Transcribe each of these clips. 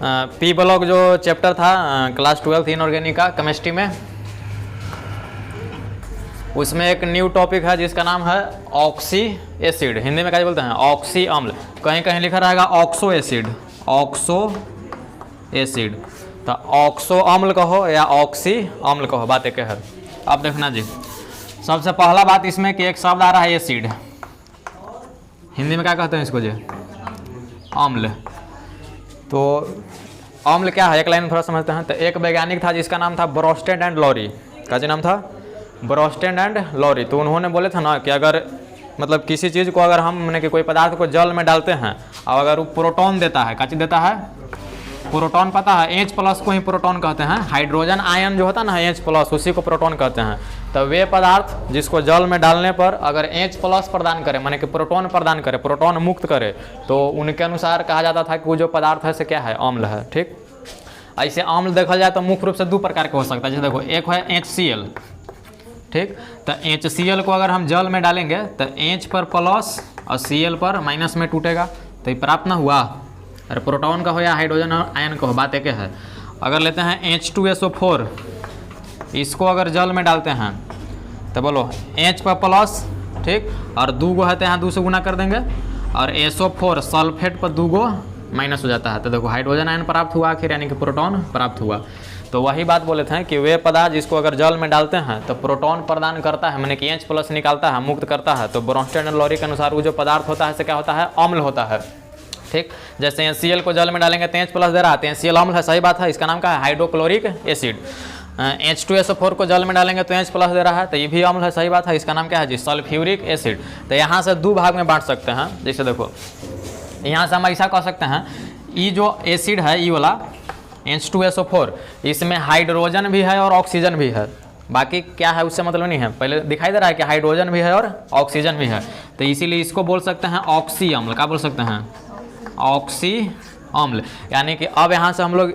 P block जो chapter था class 12 inorganic का केमिस्ट्री में, उसमें एक न्यू टॉपिक है जिसका नाम है ऑक्सी एसिड। हिंदी में क्या बोलते हैं? ऑक्सी अम्ल। कहीं कहीं लिखा रहेगा ऑक्सो एसिड, ऑक्सो एसिड। तो ऑक्सो अम्ल कहो या ऑक्सी अम्ल कहो, बात एक है। अब देखना जी, सबसे पहला बात इसमें कि एक शब्द आ रहा है एसिड, हिंदी में क्या कहते हैं इसको जी? अम्ल। तो अम्ल क्या है, एक लाइन में थोड़ा समझते हैं। तो एक वैज्ञानिक था जिसका नाम था ब्रोस्टेड एंड लॉरी। क्या जी नाम था? Bronsted and Lowry. तो उन्होंने बोले थे ना कि अगर मतलब किसी चीज़ को अगर हम मैंने कि कोई पदार्थ को जल में डालते हैं और अगर वो प्रोटॉन देता है, क्या चीज़ देता है? प्रोटॉन। पता है H+ को ही प्रोटॉन कहते हैं। हाइड्रोजन आयन जो होता है ना H+, उसी को प्रोटॉन कहते हैं। तो वे पदार्थ जिसको जल में डालने पर अगर H+ प्रदान करे, माने कि प्रोटॉन प्रदान करे, प्रोटॉन मुक्त करे, तो उनके अनुसार कहा जाता था कि वो जो पदार्थ है से क्या है? अम्ल है। ठीक, ऐसे अम्ल देखा जाए तो मुख्य रूप से दो प्रकार के हो सकता है। जैसे देखो, एक है HCl। ठीक, तो HCl को अगर हम जल में डालेंगे तो H पर प्लस और Cl पर माइनस में टूटेगा, तो ये प्राप्त ना हुआ। अरे प्रोटॉन का हो या हाइड्रोजन आयन का हो, बात एक है। अगर लेते हैं H2SO4, इसको अगर जल में डालते हैं तो बोलो H पर प्लस, ठीक, और 2 गो है तो यहाँ 2 से गुना कर देंगे, और SO4 सल्फेट पर 2 गो माइनस हो जाता है। तो देखो हाइड्रोजन आयन प्राप्त हुआ आखिर, यानी कि प्रोटॉन प्राप्त हुआ। तो वही बात बोले थे कि वे पदार्थ जिसको अगर जल में डालते हैं तो प्रोटॉन प्रदान करता है, माने कि H+ निकालता है, मुक्त करता है। तो ब्रोस्टेड एंड लॉरी के अनुसार वो जो पदार्थ होता है से क्या होता है? अम्ल होता है। ठीक, जैसे HCl को जल में डालेंगे तो H+ दे रहा है, HCl अम्ल है, सही बात है। इसका नाम क्या है? Hydrochloric acid. H2SO4 को जल में डालेंगे तो H+ दे रहा है, तो ये भी अम्ल है, सही बात है। इसका नाम क्या है जी? Sulphuric acid. तो यहाँ से 2 भाग में बांट सकते हैं। जैसे देखो, यहाँ से हम ऐसा कह सकते हैं, ये जो एसिड है ये वाला H2SO4, इसमें हाइड्रोजन भी है और ऑक्सीजन भी है। बाकी क्या है उससे मतलब नहीं है, पहले दिखाई दे रहा है कि हाइड्रोजन भी है और ऑक्सीजन भी है। तो इसीलिए इसको बोल सकते हैं ऑक्सी अम्ल। क्या बोल सकते हैं? ऑक्सी अम्ल। यानी कि अब यहाँ से हम लोग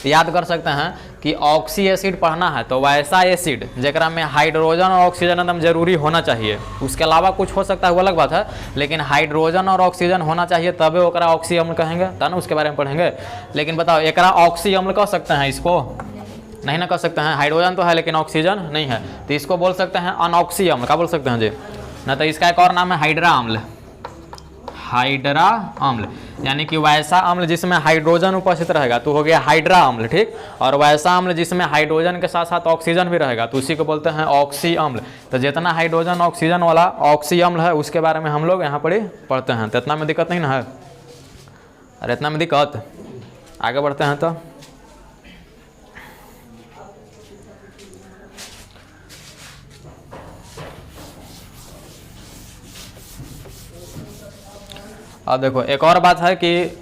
याद कर सकते हैं कि ऑक्सी एसिड पढ़ना है तो वैसा एसिड जरा में हाइड्रोजन और ऑक्सीजन एकदम जरूरी होना चाहिए। उसके अलावा कुछ हो सकता है वो अलग बात है, लेकिन हाइड्रोजन और ऑक्सीजन होना चाहिए, तबे ओकरा ऑक्सी अम्ल कहेंगे, तब ना उसके बारे में पढ़ेंगे। लेकिन बताओ, एकरा ऑक्सी अम्ल कह सकते हैं? इसको नहीं ना कह सकते हैं। हाइड्रोजन तो है लेकिन ऑक्सीजन नहीं है, तो इसको बोल सकते हैं अनऑक्सी अम्ल। क्या बोल सकते हैं जी? ना तो इसका एक और नाम है हाइड्रा अम्ल। हाइड्रा अम्ल यानी कि वैसा अम्ल जिसमें हाइड्रोजन उपस्थित रहेगा तो हो गया हाइड्रा अम्ल। ठीक, और वैसा अम्ल जिसमें हाइड्रोजन के साथ साथ ऑक्सीजन भी रहेगा तो उसी को बोलते हैं ऑक्सी अम्ल। तो जितना हाइड्रोजन ऑक्सीजन वाला ऑक्सी अम्ल है उसके बारे में हम लोग यहाँ पर ही पढ़ते हैं। तो इतना में दिक्कत नहीं ना है? अरे इतना में दिक्कत, आगे बढ़ते हैं। तो अब देखो, एक और बात है कि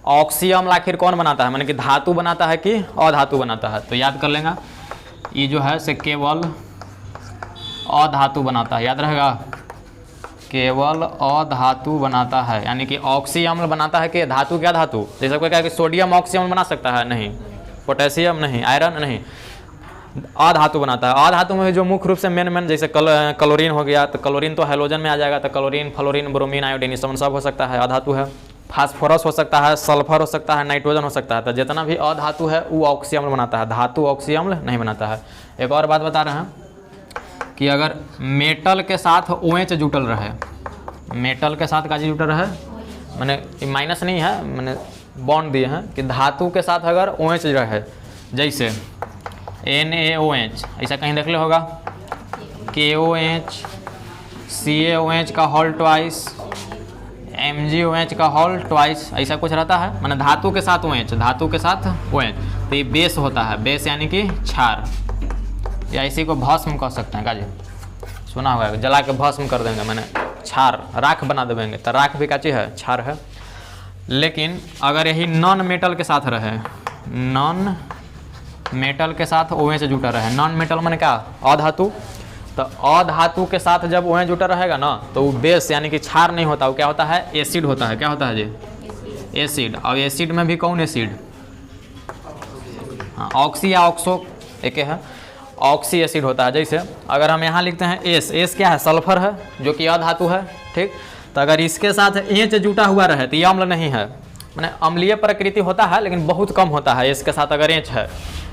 ऑक्सी अम्ल आखिर कौन बनाता है, माने कि धातु बनाता है कि अधातु बनाता है? तो याद कर लेंगे, ये जो है से केवल अधातु बनाता है, याद रहेगा, केवल अधातु बनाता है। यानी कि ऑक्सी अम्ल बनाता है कि धातु? क्या धातु? जैसे कोई कहा कि सोडियम ऑक्सी अम्ल बना सकता है? नहीं। पोटेशियम नहीं, आयरन नहीं, अधातु बनाता है। अधातु में जो मुख्य रूप से मेन जैसे क्लोरीन हो गया, तो क्लोरीन तो हैलोजन में आ जाएगा, तो क्लोरीन, फ्लोरीन, ब्रोमीन, आयोडीन सब हो सकता है, अधातु है। फास्फोरस हो सकता है, सल्फर हो सकता है, नाइट्रोजन हो सकता है। तो जितना भी अधातु है वो ऑक्सी अम्ल बनाता है, धातु ऑक्सी अम्ल नहीं बनाता है। एक और बात बता रहे हैं कि अगर मेटल के साथ OH जुटल रहे, मेटल के साथ काजी जुटल रहे, मैंने माइनस नहीं है, मैंने बॉन्ड दिए हैं कि धातु के साथ अगर OH रहे, जैसे NaOH, ऐसा कहीं देख ले होगा, KOH, CaOH का होल ट्वाइस, MgOH का होल ट्वाइस, ऐसा कुछ रहता है। माने धातु के साथ OH, धातु के साथ OH, तो ये बेस होता है। बेस यानी कि क्षार, या इसी को भस्म कह सकते हैं। काजी सुना होगा, जला के भस्म कर देंगे, मैंने क्षार, राख बना देंगे। तो राख भी काची है? क्षार है। लेकिन अगर यही नॉन मेटल के साथ रहे, नॉन मेटल के साथ OH जुटा रहे, नॉन मेटल माने क्या? अधातु। तो अधातु के साथ जब OH जुटा रहेगा ना तो वो बेस यानी कि क्षार नहीं होता, वो क्या होता है? एसिड होता है। क्या होता है जी? एसिड। और एसिड में भी कौन एसिड? हाँ, ऑक्सी या ऑक्सो एक है, ऑक्सी एसिड होता है। जैसे अगर हम यहाँ लिखते हैं एस क्या है? सल्फर है, जो कि अधातु है। ठीक, तो अगर इसके साथ H जुटा हुआ रहे तो ये अम्ल नहीं है। मैंने अम्लीय प्रकृति होता है लेकिन बहुत कम होता है एस के साथ अगर एच है।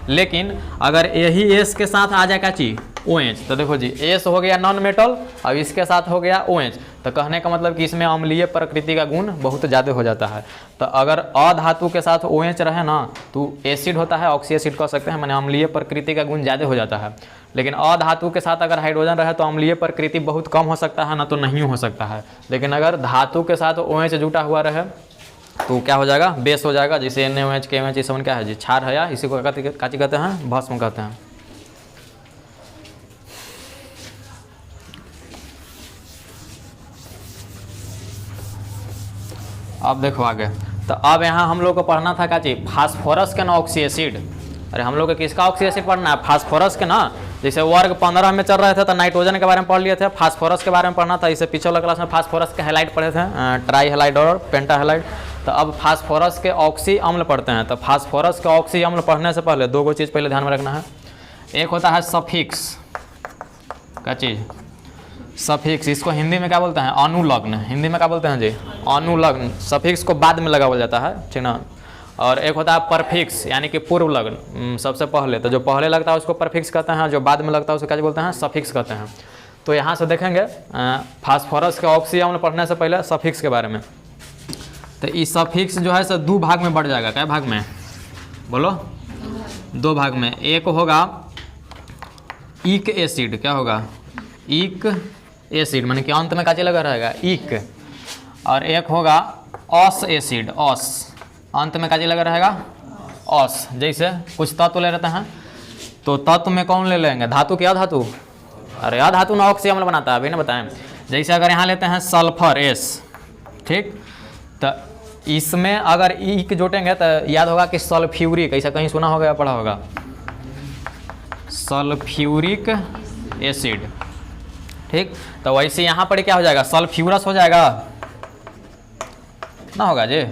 लेकिन अगर यही एस के साथ आ जाए क्या चीज ओ एच, तो देखो जी एस हो गया नॉन मेटल, अब इसके साथ हो गया ओ एच, तो कहने का मतलब कि इसमें अम्लीय प्रकृति का गुण बहुत ज़्यादा हो जाता है। तो अगर अधातु के साथ ओ एच रहे ना तो एसिड होता है, ऑक्सी एसिड कह सकते हैं, माने अम्लीय प्रकृति का गुण ज़्यादा हो जाता है। लेकिन अधातु के साथ अगर हाइड्रोजन रहे तो अम्लीय प्रकृति बहुत कम हो सकता है, ना तो नहीं हो सकता है। लेकिन अगर धातु के साथ ओ एच जुटा हुआ रहे तो क्या हो जाएगा, बेस हो जाएगा। जैसे NaOH KOH ये सब क्या है जी, क्षार है, या इसी को काची कहते हैं, भस्म कहते हैं। अब देखो आगे, तो अब यहाँ हम लोग को पढ़ना था क्या चीज, फास्फोरस के ना ऑक्सी एसिड। अरे हम लोग को किसका ऑक्सी एसिड पढ़ना है, फास्फोरस के ना। जैसे वर्ग 15 में चल रहे थे तो नाइट्रोजन के बारे में पढ़ लिए थे, फास्फोरस के बारे में पढ़ना था। इससे पिछले वाला क्लास में फास्फोरस के हैलाइड पढ़े थे, ट्राई हैलाइड और पेंटा हैलाइड। तो अब फास्फोरस के ऑक्सी अम्ल पढ़ते हैं। तो फास्फोरस के ऑक्सी अम्ल पढ़ने से पहले दो चीज़ पहले ध्यान में रखना है। एक होता है सफिक्स क्या चीज़, सफिक्स, इसको हिंदी में क्या बोलते हैं, अनुलग्न। हिंदी में क्या बोलते हैं जी, अनुलग्न। सफिक्स को बाद में लगाया जाता है, ठीक ना। और एक होता है परफिक्स, यानी कि पूर्व लग्न, सबसे पहले। तो जो पहले लगता है उसको परफिक्स कहते हैं, जो बाद में लगता है उसको क्या बोलते हैं, सफिक्स कहते हैं। तो यहाँ से देखेंगे फास्फोरस के ऑक्सी अम्ल पढ़ने से पहले सफिक्स के बारे में। तो इस सफिक्स जो है सो दो भाग में बढ़ जाएगा। क्या भाग में, बोलो, दो भाग में। एक होगा ईक एसिड, क्या होगा, ईक एसिड, माने कि अंत में काचे लगा रहेगा ईक। और एक होगा ऑस एसिड, ऑस, अंत में काचे लगा रहेगा ऑस। जैसे कुछ तत्व ले रहते हैं तो तत्व में कौन ले लेंगे, धातु क्या धातु, अरे यार धातु ना ऑक्सी अम्ल बनाता है, अभी ना बताएं। जैसे अगर यहाँ लेते हैं सल्फर एस, ठीक, तो इसमें अगर ईक जोटेंगे तो याद होगा कि सल्फ्यूरिक, ऐसा कहीं सुना होगा या पढ़ा होगा, सल्फ्यूरिक एसिड, ठीक। तो वैसे यहाँ पर क्या हो जाएगा, सल्फ्यूरस हो जाएगा ना, होगा जी।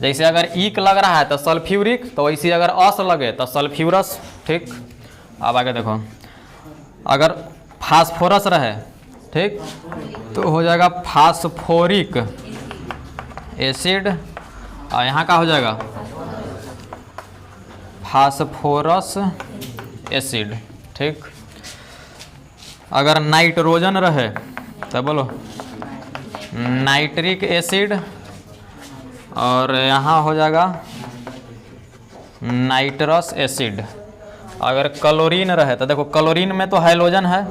जैसे अगर ईक लग रहा है तो सल्फ्यूरिक, तो वैसे अगर अस लगे तो सल्फ्यूरस, ठीक। अब आगे देखो, अगर फास्फोरस रहे, ठीक, तो हो जाएगा फास्फोरिक एसिड। और यहाँ का हो जाएगा फास्फोरस एसिड, ठीक। अगर नाइट्रोजन रहे तो बोलो नाइट्रिक एसिड, और यहाँ हो जाएगा नाइट्रस एसिड। अगर क्लोरीन रहे तो देखो क्लोरीन में तो हाइड्रोजन है,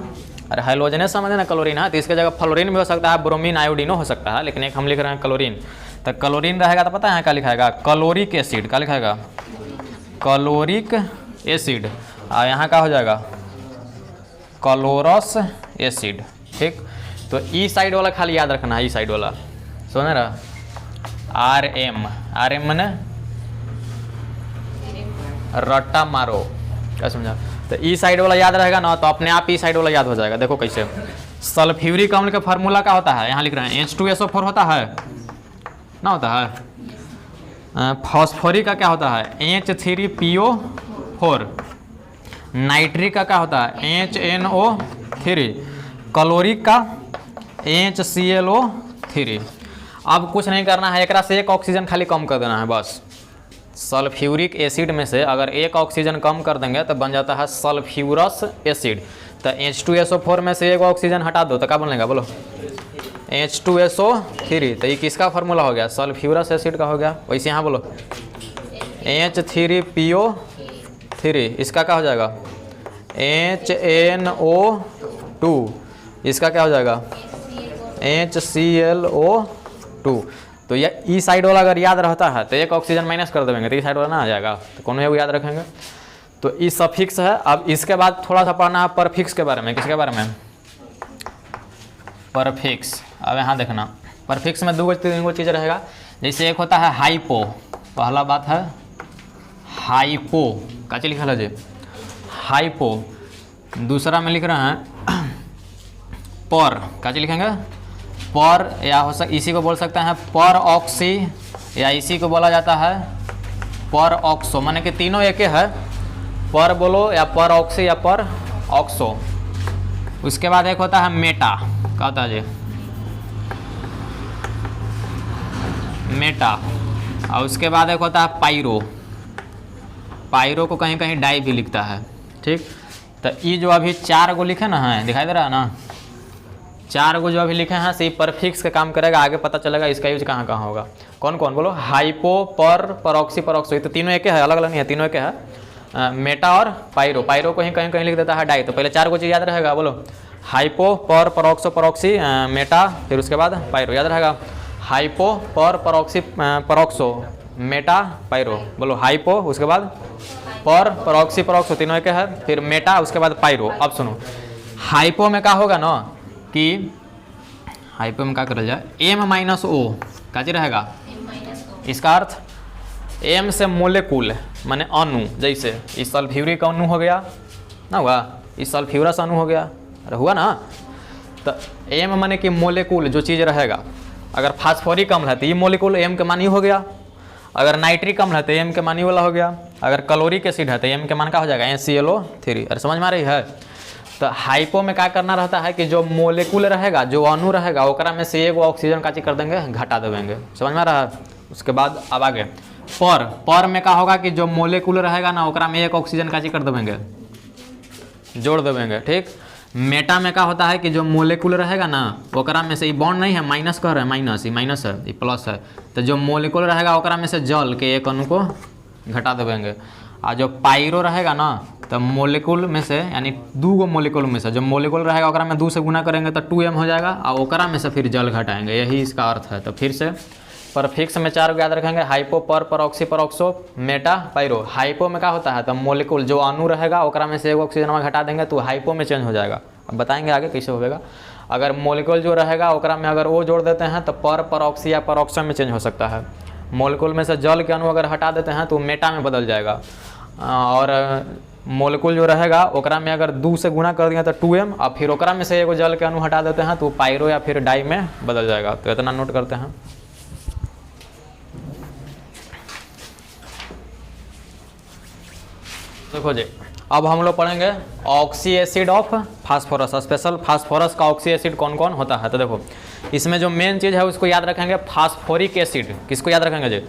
अरे हाइड्रोजन समझे ना, क्लोरीन है, तो इसके जगह फ्लोरीन भी हो सकता है, ब्रोमीन आयोडीनो हो सकता है, लेकिन एक हम लिख रहे हैं क्लोरीन। तो क्लोरीन रहेगा तो पता है क्या लिखाएगा, क्लोरिक एसिड, क्या लिखाएगा, क्लोरिक एसिड। और यहाँ का हो जाएगा क्लोरस एसिड, ठीक। तो ई साइड वाला खाली याद रखना है, ई साइड वाला सुने रहा, आर एम मैंने रट्टा मारो, क्या समझा। तो ई साइड वाला याद रहेगा ना तो अपने आप ई साइड वाला याद हो जाएगा। देखो कैसे, सल्फ्यूरिक अम्ल का फार्मूला क्या होता है, यहाँ लिख रहे हैं H2SO4 होता है ना, होता है। फॉस्फोरिक का क्या होता है, H3PO4। नाइट्रिक का क्या होता है, HNO3। क्लोरिक का HClO3। अब कुछ नहीं करना है, एक से एक ऑक्सीजन खाली कम कर देना है बस। सल्फ्यूरिक एसिड में से अगर एक ऑक्सीजन कम कर देंगे तो बन जाता है सल्फ्यूरस एसिड। तो H2SO4 में से एक ऑक्सीजन हटा दो तो क्या बनेगा, बोलो H2SO3। तो ये किसका फार्मूला हो गया, सल्फ्यूरस एसिड का हो गया। वैसे यहाँ बोलो H3PO3, इसका क्या हो जाएगा HNO2, इसका क्या हो जाएगा HClO2। तो ये ई साइड वाला अगर याद रहता है तो एक ऑक्सीजन माइनस कर देंगे तो ई साइड वाला ना आ जाएगा, तो कौन है वो याद रखेंगे। तो ई सफिक्स है। अब इसके बाद थोड़ा सा पढ़ना है परफिक्स के बारे में। किसके बारे में, परफिक्स। अब यहाँ देखना, परफिक्स में दो तीन चीज़ रहेगा। जैसे एक होता है हाइपो, पहला बात है हाइपो, क्या चीज लिखा है जी, हाइपो। दूसरा में लिख रहे हैं पर, क्या चीज लिखेंगे, पर, या हो सक इसी को बोल सकते हैं पर ऑक्सी, या इसी को बोला जाता है पर ऑक्सो, माने कि तीनों एक है, पर बोलो या पर ऑक्सी या पर ऑक्सो। उसके बाद एक होता है मेटा, क्या होता है जी, मेटा, और उसके बाद एक होता है पायरो। पायरो को कहीं कहीं डाई भी लिखता है, ठीक। तो ये जो अभी 4 गो लिखे ना है, दिखाई दे रहा है ना, 4 गो जो अभी लिखे हैं से परफिक्स का काम करेगा, आगे पता चलेगा इसका यूज कहाँ कहाँ होगा। कौन कौन बोलो? हाइपो, पर, परऑक्सी, परऑक्सो, तो तीनों एक है, अलग अलग नहीं है, तीनों एक है। मेटा और पायरो, पायरो को ही कहीं कहीं लिख देता है डाई। तो पहले 4 गो चीज़ याद रहेगा, बोलो हाइपो, पर, परऑक्सो, परऑक्सी, मेटा, फिर उसके बाद पायरो, याद रहेगा। Hypo, per, peroxy, peroxo, meta, pyro, बोलो हाइपो, उसके बाद पर, परऑक्सी, परऑक्सो, तीनों एक है, फिर मेटा, उसके बाद पायरो। अब सुनो, हाइपो में क्या होगा ना कि हाइपो में क्या करल जाए, एम माइनस ओ का जी रहेगा। इसका अर्थ एम से मोलेकुल माने अणु, जैसे इस सल्फ्यूरिक अणु हो गया ना, हुआ इस सल्फ्यूरस अणु हो गया, अरे हुआ ना। तो एम माने कि मोलेकुल जो चीज़ रहेगा, अगर फास्फोरिक अम्ल है तो ये मोलिकुल एम के मान ही हो गया, अगर नाइट्रिक अम्ल है तो एम के मान ही वाला हो गया, अगर क्लोरिक एसिड है तो एम के मान का हो जाएगा NaClO3। अरे समझ में आ रही है? तो हाइपो में क्या करना रहता है कि जो मोलिकुल रहेगा, जो अणु रहेगा, ओकरा में से एगो ऑक्सीजन का चीज कर देंगे, घटा देंगे। समझ में आ रहा है? उसके बाद अब आगे पर में क्या होगा कि जो मोलिकुल रहेगा ना, ओकरा में एक ऑक्सीजन का चीज कर देंगे, जोड़ देंगे, ठीक। मेटा में क्या होता है कि जो मोलिकुल रहेगा ना, ओकरा में से ये बॉन्ड नहीं है, माइनस कर रहे हैं, माइनस, ये माइनस है, ये प्लस है, तो जो मोलिकुल रहेगा ओकरा में से जल के एक अणु को घटा देंगे। और जो पायरो रहेगा ना, तो मोलिकुल में से, यानी 2 गो मोलिकुल में से जो मोलिकुल रहेगा ओकरा में 2 से गुना करेंगे तो 2m हो जाएगा, और ओकरा में से फिर जल घटाएंगे, यही इसका अर्थ है। तो फिर से परफिक्स में 4 याद रखेंगे, hypo, per, peroxy, peroxo, meta, pyro. Hypo में क्या होता है, तो मोलिकुल जो अणु रहेगा ओकरा में से एक ऑक्सीजन में घटा देंगे तो हाइपो में चेंज हो जाएगा। अब बताएंगे आगे कैसे होगा। अगर मोलिकुल जो रहेगा ओकरा में अगर वो जोड़ देते हैं तो पर, परऑक्सी या परऑक्सो में चेंज हो सकता है। मोलिकुल में से जल के अणु अगर हटा देते हैं तो मेटा में बदल जाएगा, और मोलिकुल जो रहेगा ओकरा में अगर 2 से गुना कर दिया तो 2m, और फिर ओकरा में से एगो जल के अणु हटा देते हैं तो पायरो या फिर डाई में बदल जाएगा। तो इतना नोट करते हैं। देखो जी, अब हम लोग पढ़ेंगे oxy acid of phosphorus, special phosphorus का ऑक्सी एसिड कौन कौन होता है। तो देखो इसमें जो मेन चीज़ है उसको याद रखेंगे, फास्फोरिक एसिड। किसको याद रखेंगे जी?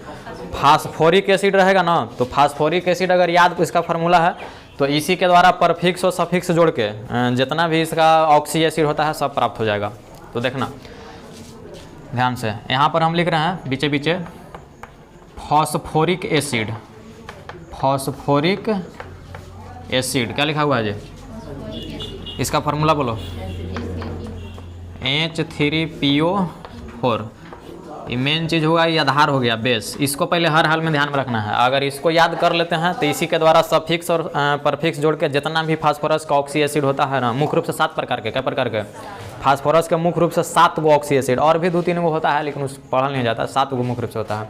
फास्फोरिक एसिड रहेगा ना, तो फास्फोरिक एसिड अगर याद इसका फार्मूला है तो इसी के द्वारा परफिक्स और सफिक्स जोड़ के जितना भी इसका ऑक्सी एसिड होता है सब प्राप्त हो जाएगा। तो देखना ध्यान से, यहाँ पर हम लिख रहे हैं बीचे बीचे फास्फोरिक एसिड। फास्फोरिक एसिड क्या लिखा हुआ है जी? इसका फार्मूला बोलो, H3PO4। ये मेन चीज़ होगा, ये आधार हो गया, बेस। इसको पहले हर हाल में ध्यान में रखना है। अगर इसको याद कर लेते हैं तो इसी के द्वारा सफिक्स और परफिक्स जोड़ के जितना भी फास्फोरस का ऑक्सी एसिड होता है ना, मुख्य रूप से 7 प्रकार के, क्या प्रकार के? फास्फोरस के मुख्य रूप से 7 गो ऑक्सी एसिड, और भी 2-3 गो होता है लेकिन उस पढ़ा नहीं जाता, 7 गो मुख्य रूप से होता है।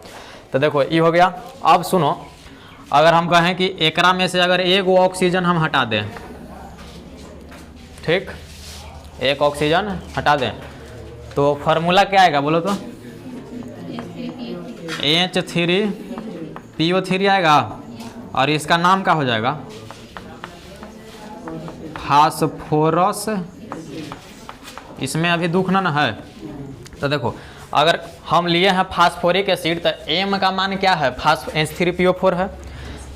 तो देखो ये हो गया। अब सुनो, अगर हम कहें कि एकरा में से अगर एक ऑक्सीजन हम हटा दें, ठीक, एक ऑक्सीजन हटा दें तो फार्मूला क्या आएगा बोलो तो? H3PO3 आएगा, और इसका नाम क्या हो जाएगा? फास्फोरस। इसमें अभी दुख ना है। तो देखो अगर हम लिए हैं फास्फोरिक एसिड तो M का मान क्या है? H3PO4 है।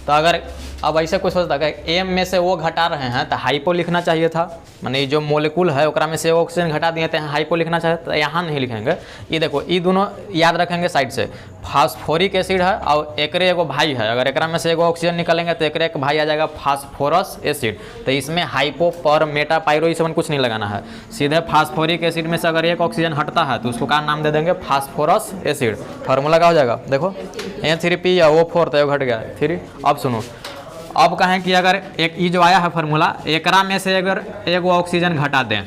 तो अगर अब ऐसे कुछ हो सकता है एम में से वो घटा रहे हैं तो हाइपो लिखना चाहिए था, माने जो मोलिकुल है ओकरा में से ऑक्सीजन घटा दिए थे, हाइपो लिखना चाहिए, तो यहाँ नहीं लिखेंगे। ये देखो ये दोनों याद रखेंगे साइड से, फास्फोरिक एसिड है और एकरे एगो भाई है, अगर एकरा में से एगो ऑक्सीजन निकालेंगे तो एकरे एक भाई आ जाएगा फास्फोरस एसिड। तो इसमें हाइपो, पर, मेटा, पायरो ये सब कुछ नहीं लगाना है, सीधे फास्फोरिक एसिड में से अगर एक ऑक्सीजन हटता है तो उसको क्या नाम दे देंगे? Phosphorus acid. फार्मूला क्या हो जाएगा? देखो N3P या O4 तो घट गया 3। अब सुनो, अब कहें कि अगर एक ये जो आया है फार्मूला, एकरा में से अगर एक ऑक्सीजन घटा दें,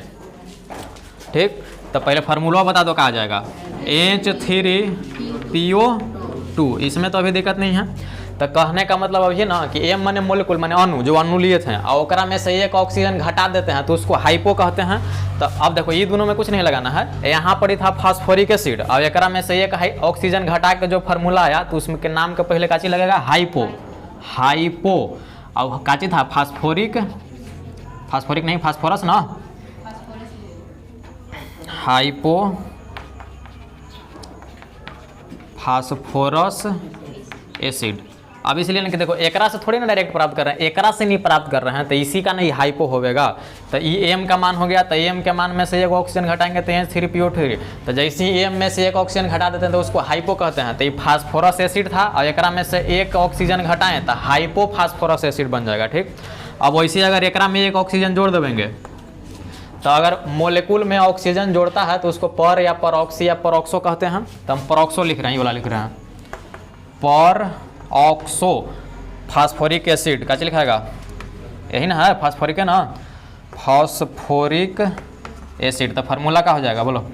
ठीक, तो पहले फार्मूला बता दो, कहा जाएगा H3PO2। इसमें तो अभी दिक्कत नहीं है। तो कहने का मतलब अभी ना कि M माने मोलिकुल माने अणु, जो अणु लिए थे, और ओकरा में से एक ऑक्सीजन घटा देते हैं तो उसको हाइपो कहते हैं। तो अब देखो ये दोनों में कुछ नहीं लगाना है, यहाँ पर ही था फास्फोरिक एसिड, और एकरा में से एक ऑक्सीजन घटा के जो फार्मूला आया तो उसमें के नाम के पहले का चीज लगेगा? हाइपो। हाइपो और काची था? फास्फोरिक, फास्फोरिक नहीं, फास्फोरस ना, हाइपो फास्फोरस एसिड। अब इसलिए ना कि देखो एकरा से थोड़ी ना डायरेक्ट प्राप्त कर रहे हैं, एकरा से नहीं प्राप्त कर रहे हैं, तो इसी का नहीं हाइपो होगा। तो ई एम का मान हो गया, तो एम के मान में से एक ऑक्सीजन घटाएंगे तो NH3PO3। तो जैसे ही एम में से एक ऑक्सीजन घटा देते हैं तो उसको हाइपो कहते हैं। तो ये फास्फोरस एसिड था और एकरा में से एक ऑक्सीजन घटाएं तो हाइपो फास्फोरस एसिड बन जाएगा। ठीक, अब वैसे अगर एकरा में एक ऑक्सीजन जोड़ देंगे तो अगर मोलिकुल में ऑक्सीजन जोड़ता है तो उसको पर या परऑक्सी या परऑक्सो कहते हैं। तो हम परऑक्सो लिख रहे हैं, ये वाला लिख रहे हैं पर ऑक्सो फास्फोरिक एसिड। क्या लिखाएगा, यही ना है, फास्फोरिक है ना, फास्फोरिक एसिड। तो फार्मूला क्या हो जाएगा बोलो,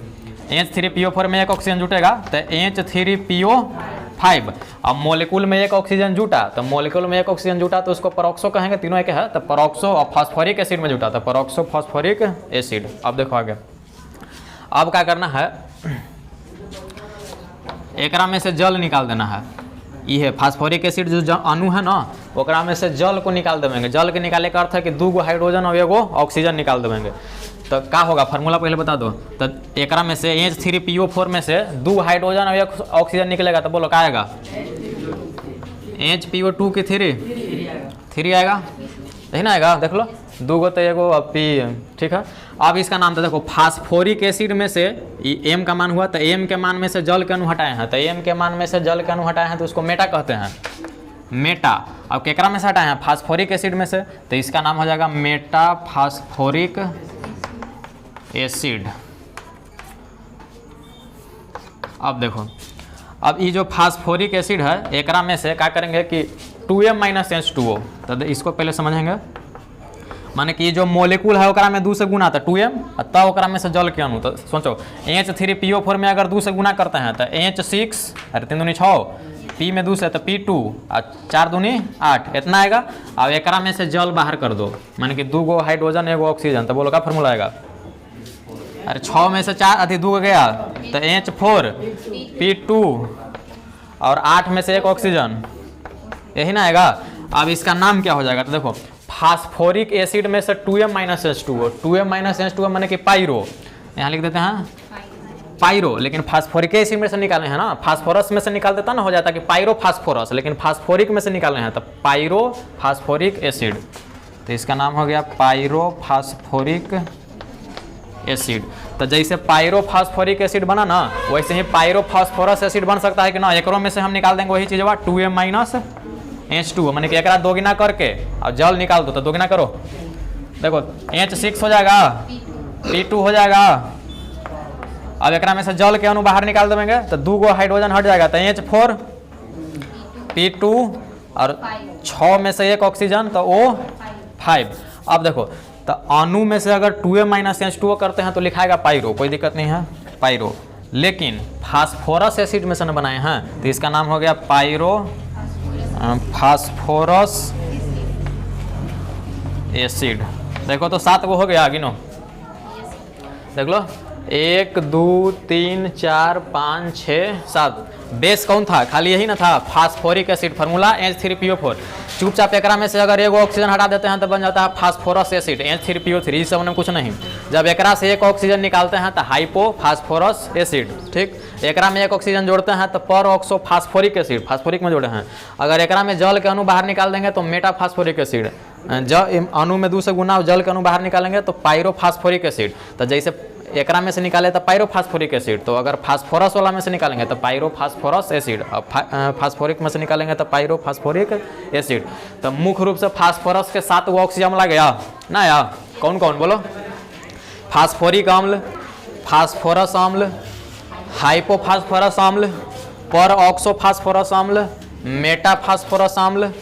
H3PO4 में एक ऑक्सीजन जुटेगा तो H3PO5। अब मोलिकुल में एक ऑक्सीजन जुटा तो मोलिकुल में एक ऑक्सीजन जुटा तो उसको परऑक्सो कहेंगे, तीनों एक है। तो परऑक्सो और फास्फोरिक एसिड में जुटा तो परऑक्सो फास्फोरिक एसिड। अब देखो आगे, अब क्या करना है, एकरा में से जल निकाल देना है। ये है फास्फोरिक एसिड जो अणु है ना, ओकरा में से जल को निकाल देंगे। जल के निकाले का अर्थ है कि 2 हाइड्रोजन और 1 ऑक्सीजन निकाल देंगे। तो क्या होगा, फार्मूला पहले बता दो। तो एकरा में से H3PO4 में से 2 हाइड्रोजन और 1 ऑक्सीजन निकलेगा तो बोलो क्या आएगा, HPO2 की 3 आएगा, यही ना आएगा। देख लो 2 गो तो 1 पी, ठीक है। अब इसका नाम तो देखो फास्फोरिक एसिड में से एम का मान हुआ तो एम के मान में से जल के अणु हटाए हैं, तो एम के मान में से जल के अणु हटाए हैं तो उसको मेटा कहते हैं, मेटा। अब केकरा में से हटाए हैं, फास्फोरिक एसिड में से, तो इसका नाम हो जाएगा मेटा फास्फोरिक एसिड। अब देखो, अब ये जो फास्फोरिक एसिड है एकरा में से क्या करेंगे कि 2m - H2O। तो इसको पहले समझेंगे, माने कि जो मोलिकुल है ओकरा में 2 से गुना तो 2m, तब ओकरा में से जल के अणु। तो सोचो H3PO4 में अगर 2 से गुना करते हैं तो H6, अरे 3 दूनी 6, P में 2 से तो P2 और 4 दूनी 8, इतना आएगा। अब एकरा में से जल बाहर कर दो, माने कि 2 हाइड्रोजन 1 ऑक्सीजन, तो बोलो क्या फॉर्मूला आएगा, अरे 6 में से 4 अति 2 गया तो H4 P2 और 8 में से 1 ऑक्सीजन, यही ना आएगा। अब इसका नाम क्या हो जाएगा, तो देखो फास्फोरिक एसिड में से 2m - H2O, 2m - H2O माने कि पायरो, यहाँ लिख देते हैं पायरो, लेकिन फास्फोरिक एसिड में से निकाले हैं ना, फास्फोरस में से निकाल देता ना, हो जाता कि पायरो फास्फोरस, लेकिन फास्फोरिक में से निकाले हैं तो पायरो फास्फोरिक एसिड। तो इसका नाम हो गया पायरो फास्फोरिक एसिड। तो जैसे पायरो फास्फोरिक एसिड बना ना, वैसे ही पायरो फास्फोरस एसिड बन सकता है कि ना, एकरों में से हम निकाल देंगे वही चीज़, 2m - H2O, माने कि एक 2 गुना करके और जल निकाल दो तो 2 गुना करो, देखो H6 हो जाएगा, P2 हो जाएगा। अब एक में से जल के अणु बाहर निकाल देंगे तो 2 हाइड्रोजन हट जाएगा तो H4 P2 और 6 में से 1 ऑक्सीजन तो O5। अब देखो तो अणु में से अगर 2m - H2O करते हैं तो लिखाएगा पायरो, कोई दिक्कत नहीं है पायरो, लेकिन फास्फोरस एसिड में से न बनाए हैं तो इसका नाम हो गया पायरो फास्फोरस एसिड। देखो तो 7 गो हो गया, गिनो देख लो 1 2 3 4 5 6 7। बेस कौन था, खाली यही ना था फास्फोरिक एसिड, फार्मूला H3PO4। चुपचाप एकरा में से अगर 1 ऑक्सीजन हटा देते हैं तो बन जाता है फास्फोरस एसिड H3PO3, इस सब में कुछ नहीं। जब एकरा से 1 ऑक्सीजन निकालते हैं तो हाइपो फास्फोरस एसिड, ठीक। एकरा में 1 ऑक्सीजन जोड़ते हैं तो पर ऑक्सो फास्फोरिक एसिड, फास्फोरिक में जोड़े हैं। अगर एकरा में जल के अणु बाहर निकाल देंगे तो मेटा फास्फोरिक एसिड, अणु में 2 से गुना जल के अणु बाहर निकालेंगे तो पायरो फास्फोरिक एसिड। तो जैसे एकरा में से निकाले तो पायरो फास्फोरिक एसिड, तो अगर फास्फोरस वाला में से निकालेंगे तो पायरो फास्फोरस एसिड, और फास्फोरिक में से निकालेंगे तो पायरो फास्फोरिक एसिड। तो मुख्य रूप से फास्फोरस के 7 गो ऑक्सीजन लग गया ना यार, कौन कौन बोलो, फास्फोरिक अम्ल, फास्फोरस अम्ल, हाइपोफास्फोरस अम्ल, पर ऑक्सोफास्फोरस अम्ल, मेटाफास्फोरस अम्ल,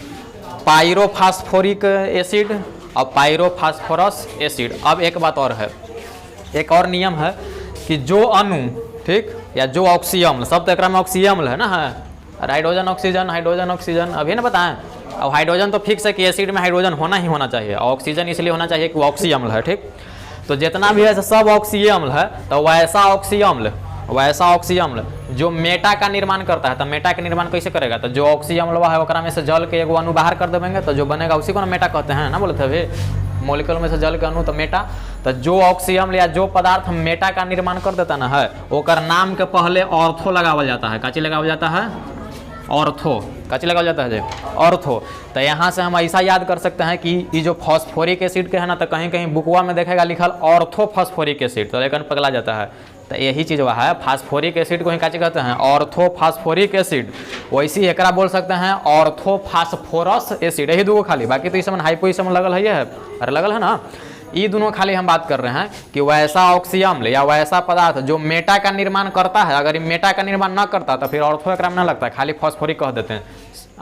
पायरोफास्फोरिक एसिड और पायरोफास्फोरस एसिड। अब एक बात और है, एक और नियम है कि जो अणु, ठीक, या जो ऑक्सी अम्ल, सब तो एक में ऑक्सी अम्ल है ना, है हाइड्रोजन ऑक्सीजन हाइड्रोजन ऑक्सीजन, अभी ना बताएं। अब हाइड्रोजन तो फिक्स है कि एसिड में हाइड्रोजन होना ही होना चाहिए, ऑक्सीजन इसलिए होना चाहिए कि वो ऑक्सी अम्ल है, ठीक। तो जितना भी है सब ऑक्सी अम्ल है, तो वैसा ऑक्सी अम्ल जो मेटा का निर्माण करता है, तो मेटा का निर्माण कैसे करेगा, तो जो ऑक्सी अम्ल है ओकरा में से जल के 1 अणु बाहर कर देंगे तो जो बनेगा उसी को ना मेटा कहते हैं ना, बोले थे अभी। मॉलिक्यूल में से जल के अणु तो मेटा। तो जो ऑक्सी अम्ल या जो पदार्थ मेटा का निर्माण कर देता ना है, ओकर नाम के पहले ऑर्थो लगावल जाता है। काची लगावल जाता है? ऑर्थो। काची लगावल जाता है? ऑर्थो। तो यहाँ से हम ऐसा याद कर सकते हैं कि ये जो फॉस्फोरिक एसिड के है ना, तो कहीं कहीं बुकवा में देखेगा लिखल ऑर्थो फॉस्फोरिक एसिड, तो लेकिन पगला जाता है। तो यही चीज़ वह है, फास्फोरिक एसिड को ही काची कहते हैं? Ortho phosphoric acid. वैसे ही एकरा बोल सकते हैं ऑर्थो फास्फोरस एसिड। यही दो खाली, बाकी तो इस समय हाइपो इस समय लगल है, अरे लगल है ना। ये दोनों खाली हम बात कर रहे हैं कि वैसा ऑक्सी अम्ल या वैसा पदार्थ जो मेटा का निर्माण करता है, अगर ये मेटा का निर्माण ना करता तो फिर ऑर्थो एकरा में ना लगता है, खाली फॉस्फोरिक कह देते हैं।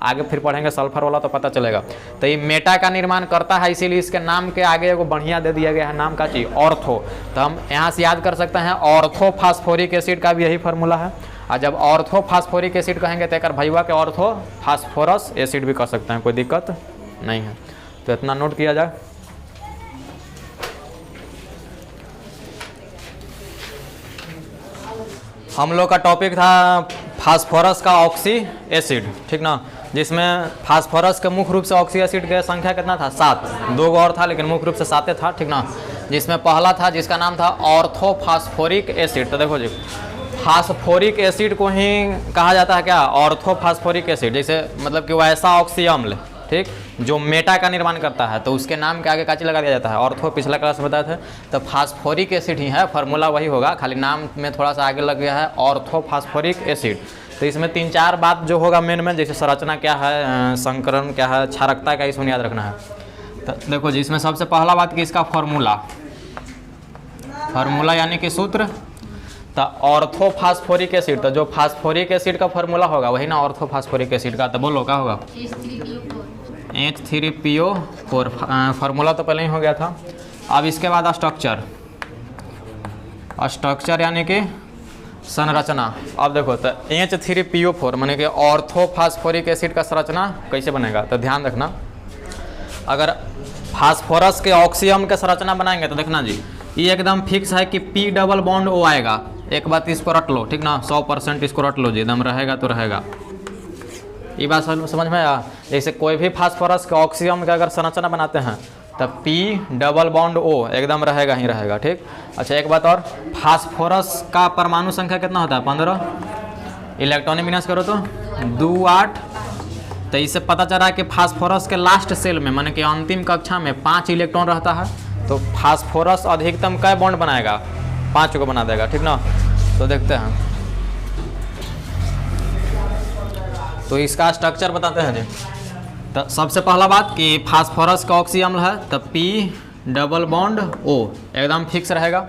आगे फिर पढ़ेंगे सल्फर वाला तो पता चलेगा। तो ये मेटा का निर्माण करता है, इसीलिए इसके नाम के आगे एगो बढ़िया दे दिया गया है नाम का चीज ऑर्थो। तो हम यहाँ से याद कर सकते हैं ऑर्थो फास्फोरिक एसिड का भी यही फार्मूला है। और जब ऑर्थो फास्फोरिक एसिड कहेंगे तो एक भैया के ऑर्थो फास्फोरस एसिड भी कह सकते हैं, कोई दिक्कत नहीं है। तो इतना नोट किया जाए। हम लोग का टॉपिक था फास्फोरस का ऑक्सी एसिड, ठीक ना, जिसमें फास्फोरस के मुख्य रूप से ऑक्सी एसिड की संख्या कितना था? 7। 2 और था लेकिन मुख्य रूप से 7 था, ठीक ना। जिसमें पहला था जिसका नाम था ऑर्थोफास्फोरिक एसिड। तो देखो जी, फास्फोरिक एसिड को ही कहा जाता है क्या? ऑर्थोफास्फोरिक एसिड। जैसे मतलब कि वैसा ऑक्सी अम्ल, ठीक, जो मेटा का निर्माण करता है, तो उसके नाम के आगे काची लगा दिया जाता है? ऑर्थो। पिछला क्लास में बताए थे। तो फास्फोरिक एसिड ही है, फार्मूला वही होगा, खाली नाम में थोड़ा सा आगे लग गया है ऑर्थोफास्फोरिक एसिड। तो इसमें 3-4 बात जो होगा मेन में, जैसे संरचना क्या है, संकरण क्या है, क्षारकता क्या, इसमें याद रखना है। तो देखो जी, इसमें सबसे पहला बात कि इसका फार्मूला यानी कि सूत्र। तो ऑर्थोफास्फोरिक एसिड, तो जो फास्फोरिक एसिड का फार्मूला होगा वही ना ऑर्थोफास्फोरिक एसिड का। तो बोलो क्या होगा? H3PO4। फार्मूला तो पहले ही हो गया था। अब इसके बाद स्ट्रक्चर यानी कि संरचना। अब देखो, तो H3PO4 माने कि ऑर्थोफास्फोरिक एसिड का संरचना कैसे बनेगा? तो ध्यान रखना, अगर फास्फोरस के ऑक्सी अम्ल का संरचना बनाएंगे तो देखना जी, ये एकदम फिक्स है कि P डबल बॉन्ड O आएगा। एक बात इसको रट लो, ठीक ना, 100% इसको रट लो जी, एकदम रहेगा तो रहेगा। ये बात समझ में आया? जैसे कोई भी फास्फोरस के ऑक्सी अम्ल का अगर संरचना बनाते हैं तब P डबल बॉन्ड O एकदम रहेगा ही रहेगा, ठीक। अच्छा, एक बात और, फास्फोरस का परमाणु संख्या कितना होता है? 15। इलेक्ट्रॉनिक विन्यास करो तो 2 8। तो इससे पता चल रहा है कि फास्फोरस के लास्ट सेल में, माने कि अंतिम कक्षा में 5 इलेक्ट्रॉन रहता है। तो फास्फोरस अधिकतम कै बॉन्ड बनाएगा? 5 को बना देगा, ठीक ना। तो देखते हैं, तो इसका स्ट्रक्चर बताते हैं जी। तो सबसे पहला बात कि फास्फोरस का ऑक्सी अम्ल है, तो P डबल बॉन्ड O एकदम फिक्स रहेगा,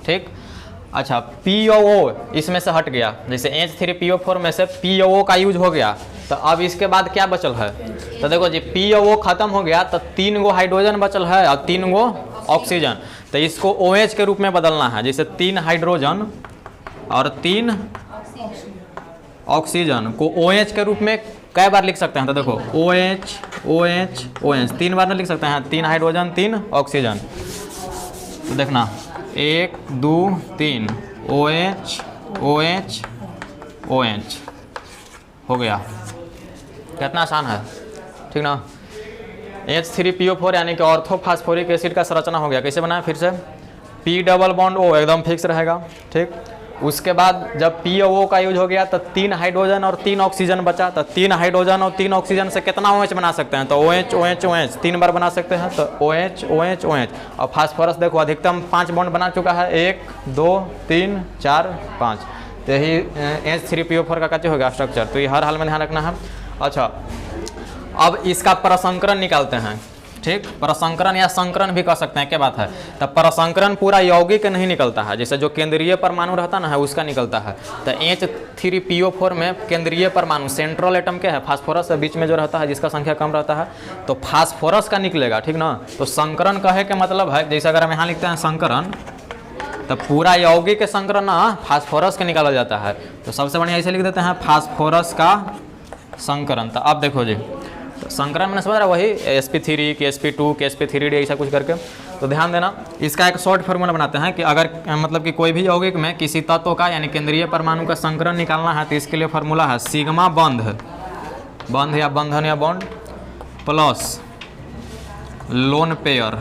ठीक। अच्छा, POO इसमें से हट गया, जैसे H3PO4 में से POO का यूज हो गया। तो अब इसके बाद क्या बचल है? तो देखो जी, POO खत्म हो गया तो 3 गो हाइड्रोजन बचल है और 3 गो ऑक्सीजन। तो इसको OH के रूप में बदलना है, जैसे 3 हाइड्रोजन और 3 ऑक्सीजन को OH के रूप में कई बार लिख सकते हैं? तो देखो OH OH OH 3 बार में लिख सकते हैं, 3 हाइड्रोजन 3 ऑक्सीजन। तो देखना 1 2 3 OH OH OH हो गया। कितना आसान है, ठीक ना। H3PO4 यानी कि ऑर्थोफास्फोरिक एसिड का संरचना हो गया। कैसे बनाया? फिर से P डबल बॉन्ड O एकदम फिक्स रहेगा, ठीक। उसके बाद जब POO का यूज हो गया तो 3 हाइड्रोजन और 3 ऑक्सीजन बचा। तो 3 हाइड्रोजन और 3 ऑक्सीजन से कितना OH बना सकते हैं? तो OH OH OH 3 बार बना सकते हैं। तो OH OH OH। और फास्फोरस देखो अधिकतम 5 बॉन्ड बना चुका है, 1 2 3 4 5। तो यही H3PO4 का कैसे हो गया स्ट्रक्चर। तो ये हर हाल में ध्यान रखना है। अच्छा, अब इसका प्रसंकरण निकालते हैं, ठीक। प्रसंकरण या संकरण भी कह सकते हैं, क्या बात है। तब प्रसंकरण पूरा यौगिक नहीं निकलता है, जैसे जो केंद्रीय परमाणु रहता ना है उसका निकलता है। तो H3PO4 में केंद्रीय परमाणु सेंट्रल एटम के है, फास्फोरस के बीच में जो रहता है जिसका संख्या कम रहता है, तो फास्फोरस का निकलेगा, ठीक ना। तो संकरण कहे के मतलब है, जैसे अगर हम यहाँ लिखते हैं संकरण, तो पूरा यौगिक के संकरण ना फास्फोरस के निकाला जाता है। तो सबसे बढ़िया ऐसे लिख देते हैं फास्फोरस का संकरण। तो अब देखो जी, तो संकरण मैंने समझ रहा वही sp3 के sp2 के sp3d ऐसा कुछ करके। तो ध्यान देना, इसका एक शॉर्ट फार्मूला बनाते हैं कि अगर मतलब कि कोई भी यौगिक में किसी तत्व का यानी केंद्रीय परमाणु का संकरण निकालना है तो इसके लिए फार्मूला है सिग्मा बंध या बंधन या बॉन्ड प्लस लोन पेयर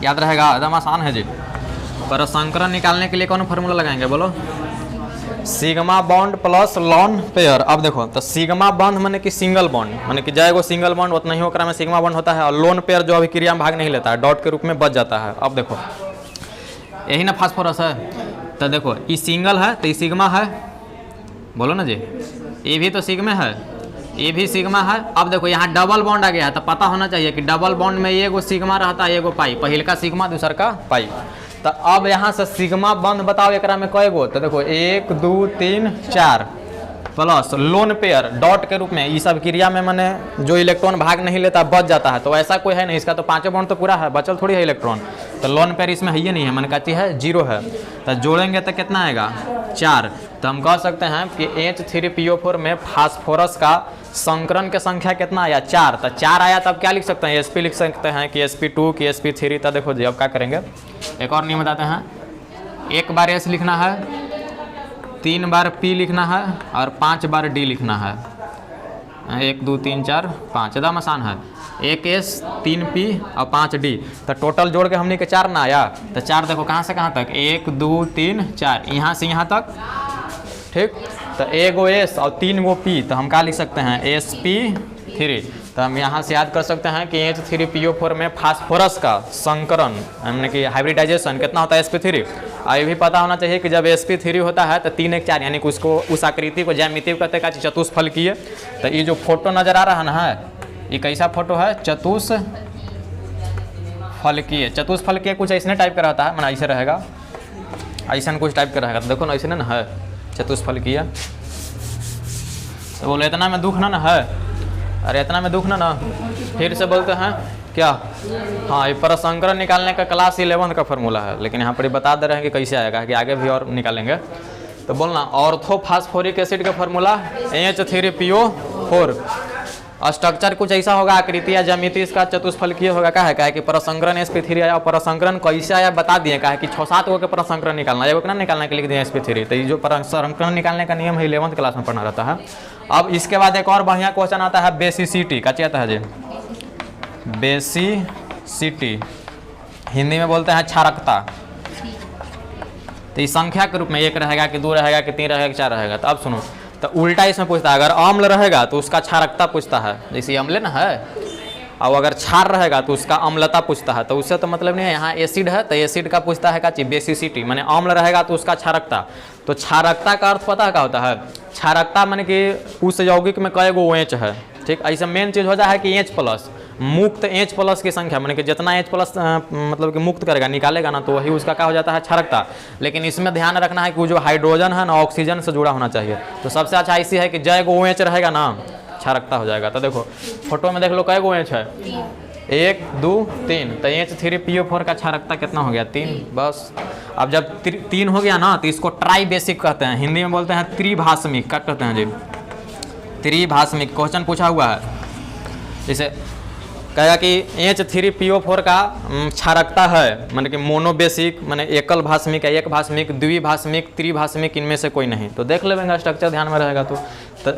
याद रहेगा, एकदम आसान है जी। परसंकरण निकालने के लिए कौन फार्मूला लगाएंगे बोलो? Sigma bond plus lone pair. अब देखो तो सिग्मा बॉन्ड माने कि सिंगल बॉन्ड, माने कि जाएगो सिंगल बॉन्ड उतना ही ओकरा में सिग्मा बॉन्ड होता है, और लोन पेयर जो अभिक्रिया में भाग नहीं लेता है डॉट के रूप में बच जाता है। अब देखो यही ना फास्फोरस है, तो देखो ये सिंगल है तो ये सिग्मा है, बोलो ना जी, ये भी तो सिग्मा है, ये भी सिग्मा है। अब देखो यहाँ डबल बॉन्ड आ गया है, तो पता होना चाहिए कि डबल बॉन्ड में एगो सिग्मा रहता है, एगो पाई, पहिल का सिग्मा दूसर का पाई। तो अब यहाँ से सिग्मा बंद बताओ एकरा में कएगो, तो देखो 1 2 3 4 प्लस लोन पेयर डॉट के रूप में, इस सब क्रिया में मैंने जो इलेक्ट्रॉन भाग नहीं लेता बच जाता है, तो ऐसा कोई है नहीं, इसका तो 5 बॉन्ड तो पूरा है, बचल थोड़ी है इलेक्ट्रॉन, तो लोन पेयर इसमें है ही नहीं है, मैंने कहती है 0 है। तो जोड़ेंगे तो कितना आएगा 4। तो हम कह सकते हैं कि H3PO4 में फास्फोरस का संकरण की संख्या कितना आया 4। तो 4 आया तब क्या लिख सकते हैं, sp लिख सकते हैं कि sp2 कि sp3। तो देखो जी अब क्या करेंगे, एक और नियम बताते हैं, एक बार S लिखना है, 3 बार P लिखना है और 5 बार D लिखना है। 1 2 3 4 5, एकदम आसान है, 1 S 3 P और 5 D। तो टोटल जोड़ के हमने के 4 ना आया, तो 4 देखो कहाँ से कहाँ तक, 1 2 3 4, यहाँ से यहाँ तक, ठीक। तो एगो S और 3 गो P, तो हम क्या लिख सकते हैं sp3। तो हम यहाँ से याद कर सकते हैं कि H3PO4 में फास्फोरस का संकरण यानी कि हाइब्रिडाइजेशन कितना होता है sp3। और ये भी पता होना चाहिए कि जब sp3 होता है तो 3 1 4 यानी कि उसको उस आकृति को ज्यामिति कहते हैं चतुष्फलकीय। तो ये जो फोटो नजर आ रहा है ना, ये कैसा फोटो है, चतुष्फलकीय। चतुष्फलकीय कुछ ऐसे टाइप का रहता है, मैंने ऐसे रहेगा, ऐसा कुछ टाइप का रहेगा, तो देखो ना ऐसे ना है चतुष्फलकीय। तो बोले इतना में दुख ना है, अरे इतना में दुख ना फिर से बोलते हैं क्या, हाँ ये परसंकरण निकालने का क्लास 11 का फार्मूला है, लेकिन यहाँ पर बता दे रहे हैं कि कैसे आएगा, कि आगे भी और निकालेंगे। तो बोलना ऑर्थोफॉस्फोरिक एसिड का फार्मूला H3PO4। स्ट्रक्चर कुछ ऐसा होगा, आकृति या ज्यामिति इसका चतुष्फलकीय होगा। क्या है कि परसंकरण sp3 आया, परसंकरण कैसे आया बता दिए, क्या है कि 6-7 गो के परसंकरण निकालना, एगो ना निकालने के लिख दिए sp3। तो ये जो परसंकरण निकालने का नियम है 11th क्लास में पढ़ना रहता है। अब इसके बाद एक और बढ़िया क्वेश्चन आता है बेसिसिटी का, क्या आता है जी, बेसिसिटी हिंदी में बोलते हैं क्षारकता। तो इस संख्या के रूप में 1 रहेगा कि 2 रहेगा कि 3 रहेगा कि 4 रहेगा। तो अब सुनो, तो उल्टा इसमें पूछता है, अगर अम्ल रहेगा तो उसका क्षारकता पूछता है, जैसे अम्ल ना है, और अगर क्षार रहेगा तो उसका अम्लता पूछता है। तो उससे तो मतलब नहीं है, यहाँ एसिड है तो एसिड का पूछता है क्या चीज, बेसिसिटी, माने अम्ल रहेगा तो उसका क्षारकता। तो क्षारकता का अर्थ पता है क्या होता है, क्षारकता माने कि उस यौगिक में कई गो OH है, ठीक। ऐसा मेन चीज हो जाए है कि H+ मुक्त H+ की संख्या, माने कि जितना H+ मतलब कि मुक्त करेगा निकालेगा ना, तो वही उसका क्या हो जाता है क्षारकता। लेकिन इसमें ध्यान रखना है कि जो हाइड्रोजन है ना ऑक्सीजन से जुड़ा होना चाहिए। तो सबसे अच्छा ऐसी है कि जय गो OH रहेगा ना क्षारकता हो जाएगा। तो देखो फोटो में देख लो कई गो OH है, 1 2 3। तो H3PO4 का क्षारकता कितना हो गया, 3 बस। अब जब 3 हो गया ना तो इसको ट्राई बेसिक कहते हैं, हिंदी में बोलते हैं त्रिभाषमिक। क्या कहते हैं जी, त्रिभाषमिक। क्वेश्चन पूछा हुआ है, जैसे कहेगा कि H3PO4 का क्षारकता है, माने कि मोनोबेसिक माने एकल भाषमिक, एक भाषमिक, द्विभाषमिक, त्रिभाषमिक, इनमें से कोई नहीं। तो देख लेंगे स्ट्रक्चर ध्यान में रहेगा। तो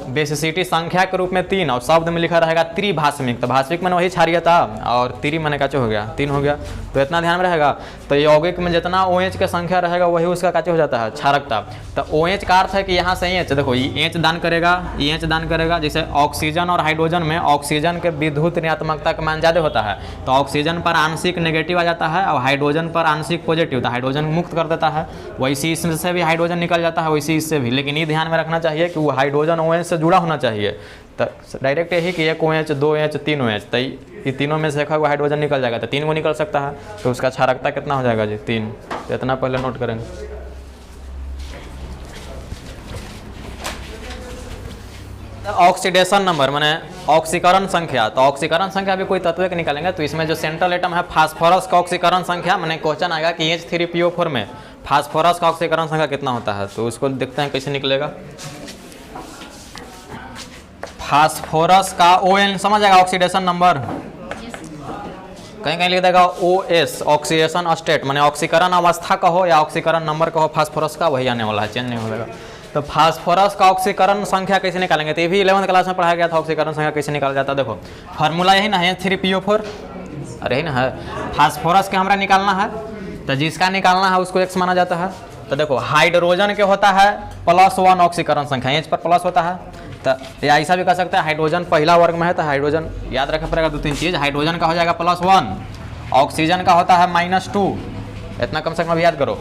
बेसिसिटी संख्या के रूप में 3 और शब्द में लिखा रहेगा त्रिभाषमिक। तो भाषमिक मैंने वही क्षारीयता और त्रि मैंने काचे हो गया 3 हो गया। तो इतना ध्यान में रहेगा। तो यौगिक में जितना OH की संख्या रहेगा वही उसका काचे हो जाता है क्षारकता। तो OH का अर्थ है कि यहाँ से H, देखो ये H दान करेगा, ये H दान करेगा। जैसे ऑक्सीजन और हाइड्रोजन में ऑक्सीजन के विद्युत ऋणात्मकता का मान ज़्यादा होता है, तो ऑक्सीजन पर आंशिक नेगेटिव आ जाता है और हाइड्रोजन पर आंशिक पॉजिटिव, तो हाइड्रोजन मुक्त कर देता है। वैसे इसमें से भी हाइड्रोजन निकल जाता है, वैसे इससे भी। लेकिन ये ध्यान में रखना चाहिए कि वो हाइड्रोजन OH से जुड़ा होना चाहिए। तो डायरेक्ट यही कि 1 OH 2 OH 3 OH, तो ये तीनों में से एक हाइड्रोजन निकल जाएगा, तो 3 गो निकल सकता है। तो उसका क्षारकता कितना हो जाएगा जी, 3। तो इतना पहले नोट करेंगे। ऑक्सीडेशन नंबर माने ऑक्सीकरण संख्या। तो ऑक्सीकरण संख्या भी कोई तत्व के निकालेंगे। तो इसमें जो सेंट्रल एटम है फास्फोरस का ऑक्सीकरण संख्या, माने क्वेश्चन आएगा कि H3PO4 में फास्फोरस का ऑक्सीकरण संख्या कितना होता है। तो उसको देखते हैं कैसे निकलेगा। फास्फोरस का ON समझ आएगा, ऑक्सीडेशन नंबर कहीं कहीं लिख देगा OS, ऑक्सीडेशन स्टेट, माने ऑक्सीकरण अवस्था का हो या ऑक्सीकरण नंबर का हो, फास्फोरस का वही आने वाला है, चेंज नहीं होगा। तो फास्फोरस का ऑक्सीकरण संख्या कैसे निकालेंगे, तो ये भी 11th क्लास में पढ़ाया गया था। ऑक्सीकरण संख्या कैसे निकाला जाता है, देखो फार्मूला यही ना है, H3PO4 अरे ना है, फास्फोरस के हमरा निकालना है, तो जिसका निकालना है उसको x माना जाता है। तो देखो हाइड्रोजन के होता है +1 ऑक्सीकरण संख्या, H पर प्लस होता है। तो या ऐसा भी कह सकते हैं हाइड्रोजन पहला वर्ग में है, तो हाइड्रोजन याद रखना पड़ेगा 2-3 चीज़। हाइड्रोजन का हो जाएगा +1, ऑक्सीजन का होता है -2, इतना कम से कम अभी याद करो।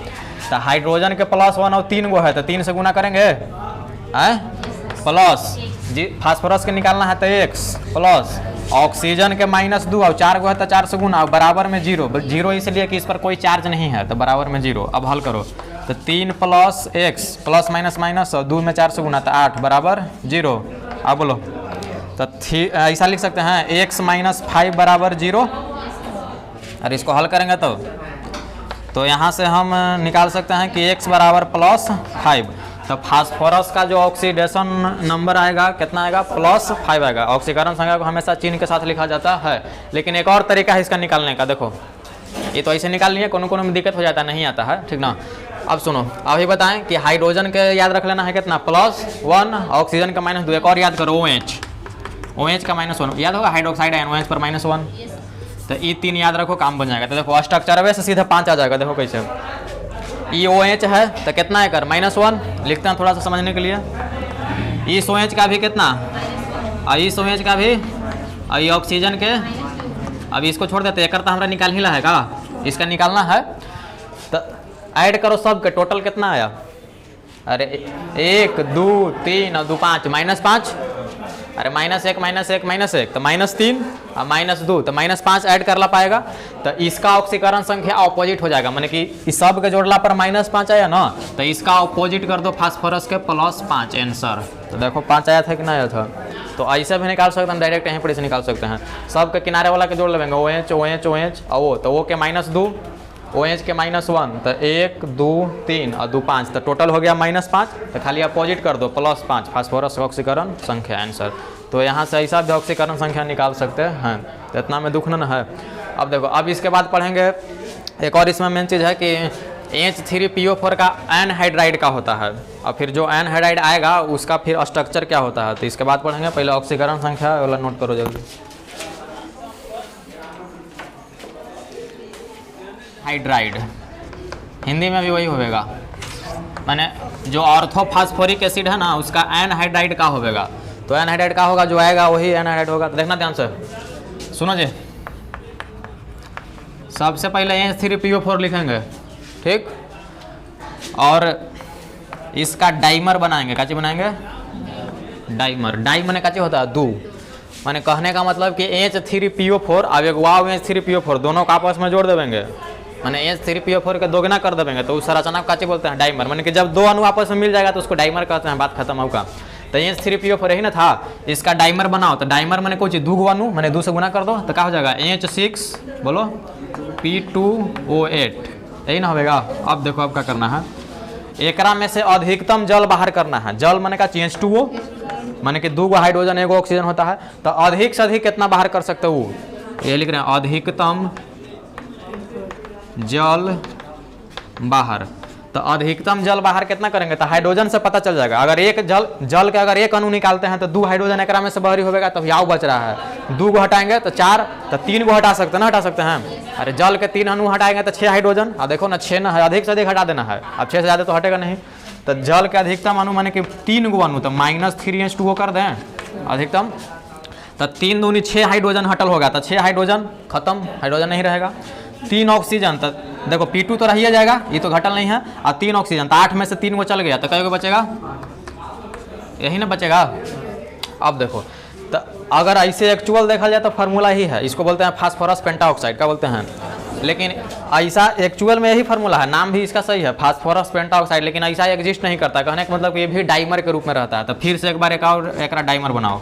तो हाइड्रोजन के +1 और 3 गो है, तो 3 से गुना करेंगे प्लस जी, फास्फोरस के निकालना है तो x प्लस ऑक्सीजन के -2 और 4 गो है तो 4 से गुना और बराबर में 0, 0 इसलिए कि इस पर कोई चार्ज नहीं है तो बराबर में 0। अब हल करो तो 3 + x प्लस माइनस माइनस और 2 में 4 से गुना तो 8 बराबर 0। अब बोलो तो ऐसा लिख सकते हैं x - 5 बराबर 0। और इसको हल करेंगे तो यहाँ से हम निकाल सकते हैं कि x बराबर +5। तो फास्फोरस का जो ऑक्सीडेशन नंबर आएगा कितना आएगा, +5 आएगा। ऑक्सीकरण संख्या को हमेशा चिन्ह के साथ लिखा जाता है। लेकिन एक और तरीका है इसका निकालने का, देखो ये तो ऐसे निकाल लिए, कोनो में दिक्कत हो जाता है, नहीं आता है, ठीक ना। अब सुनो, अभी बताएं कि हाइड्रोजन के याद रख लेना है कितना, +1, ऑक्सीजन का -2, एक और याद करो OH का -1 याद होगा, हाइड्रोक्साइड आयन OH पर -1, तो ये 3 याद रखो, काम बन जाएगा। तो देखो स्ट्रक्चर से सीधा 5 आ जाएगा। देखो कैसे, ये OH है तो कितना है कर -1 लिखते हैं थोड़ा सा समझने के लिए। इस OH का भी कितना, और इस OH का भी, और ये ऑक्सीजन के, अभी इसको छोड़ देते, एक हमरा निकाल ही है का, इसका निकालना है। तो ऐड करो सब के, टोटल कितना आया, अरे 1 2 3 और 2 5 -5, अरे -1 -1 तो -3 और -2 तो -5 ऐड कर ला पाएगा। तो इसका ऑक्सीकरण संख्या ऑपोजिट हो जाएगा, माने कि इस सब के जोड़ला पर -5 आया ना, तो इसका ऑपोजिट कर दो फास्फोरस के +5 आंसर। तो देखो 5 आया था कि नहीं आया था। तो ऐसे भी निकाल सकते हैं, डायरेक्ट यहीं पर इसे निकाल सकते हैं। सब के किनारे वाला के जोड़ लेंगे, OH OH OH और वो, तो वो के -2, OH के -1, तो 1 2 3 और 2 5, तो टोटल हो गया -5। तो खाली अपोजिट कर दो +5, फास्फोरस ऑक्सीकरण संख्या आंसर। तो यहाँ से ऐसा भी ऑक्सीकरण संख्या निकाल सकते हैं। तो इतना में दुख न है। अब देखो, अब इसके बाद पढ़ेंगे एक और इसमें मेन चीज़ है कि H3PO4 का एनहाइड्राइड का होता है, और फिर जो एनहाइड्राइड आएगा उसका फिर स्ट्रक्चर क्या होता है, तो इसके बाद पढ़ेंगे। पहले ऑक्सीकरण संख्या वाला नोट करो जल्दी। हाइड्राइड हिंदी में भी वही होगा, माने जो ऑर्थोफॉस्फोरिक एसिड है ना उसका एनहाइड्राइड का होगा। तो एनहाइड्राइड का होगा, जो आएगा वही एनहाइड्राइड होगा। तो देखना ध्यान से, सुनो जी, सबसे पहले H3PO4 लिखेंगे, ठीक, और इसका डाइमर बनाएंगे। काची बनाएंगे, डाइमर। डाई माने काची होता है, 2, माने कहने का मतलब कि H3PO4 अब एक H3PO4 दोनों को आपस में जोड़ देंगे, माने H3PO4 के दोगुना कर देंगे, तो उस संरचना को काची बोलते हैं, डाइमर। माने कि जब 2 अणु आपस में मिल जाएगा तो उसको डाइमर कहते हैं, बात खत्म होगा। तो H3PO4 यही ना था, इसका डाइमर बनाओ। तो डाइमर माने कोई चीज 2 गो अणु, माने 2 से गुना कर दो तो क्या हो जाएगा, H6 बोलो P2O8, यही ना होगा। अब देखो अब क्या करना है, एकरा में से अधिकतम जल बाहर करना है। जल माने का H2O, माने कि 2 गो हाइड्रोजन 1 गो ऑक्सीजन होता है। तो अधिक से अधिक कितना बाहर कर सकते हो, ये लिख रहे हैं, अधिकतम जल बाहर। तो अधिकतम जल बाहर कितना करेंगे, तो हाइड्रोजन से पता चल जाएगा। अगर एक जल के अगर 1 अणु निकालते हैं तो 2 हाइड्रोजन एकरा में से बाहरी होगा, तो याव बच रहा है। 2 गो हटाएंगे तो 4, तो 3 गो हटा सकते हैं ना, हटा सकते हैं। अरे जल के 3 अणु हटाएंगे तो 6 हाइड्रोजन, और देखो ना 6 ना है, अधिक से अधिक हटा देना है। अब 6 से ज़्यादा तो हटेगा नहीं। तो जल के अधिकतम अणु माने कि 3 गो अणु, तो -3H2O कर दें अधिकतम। तो 3 दूनी 6 हाइड्रोजन हटल होगा, तो 6 हाइड्रोजन खत्म, हाइड्रोजन नहीं रहेगा। 3 ऑक्सीजन, तो देखो P2 तो रही जाएगा, ये तो घटल नहीं है, और 3 ऑक्सीजन, तो 8 में से 3 गो चल गया, तो कई गो बचेगा, यही ना बचेगा। अब देखो, तो अगर ऐसे एक्चुअल देखा जाए तो फार्मूला ही है, इसको बोलते हैं फास्फोरस पेंटाऑक्साइड, क्या बोलते हैं। लेकिन ऐसा एक्चुअल में यही फार्मूला है, नाम भी इसका सही है फास्फोरस पेंटाऑक्साइड, लेकिन ऐसा एग्जिस्ट नहीं करता। कहने का मतलब कि ये भी डाइमर के रूप में रहता है। तो फिर से एक बार एक और एक डाइमर बनाओ,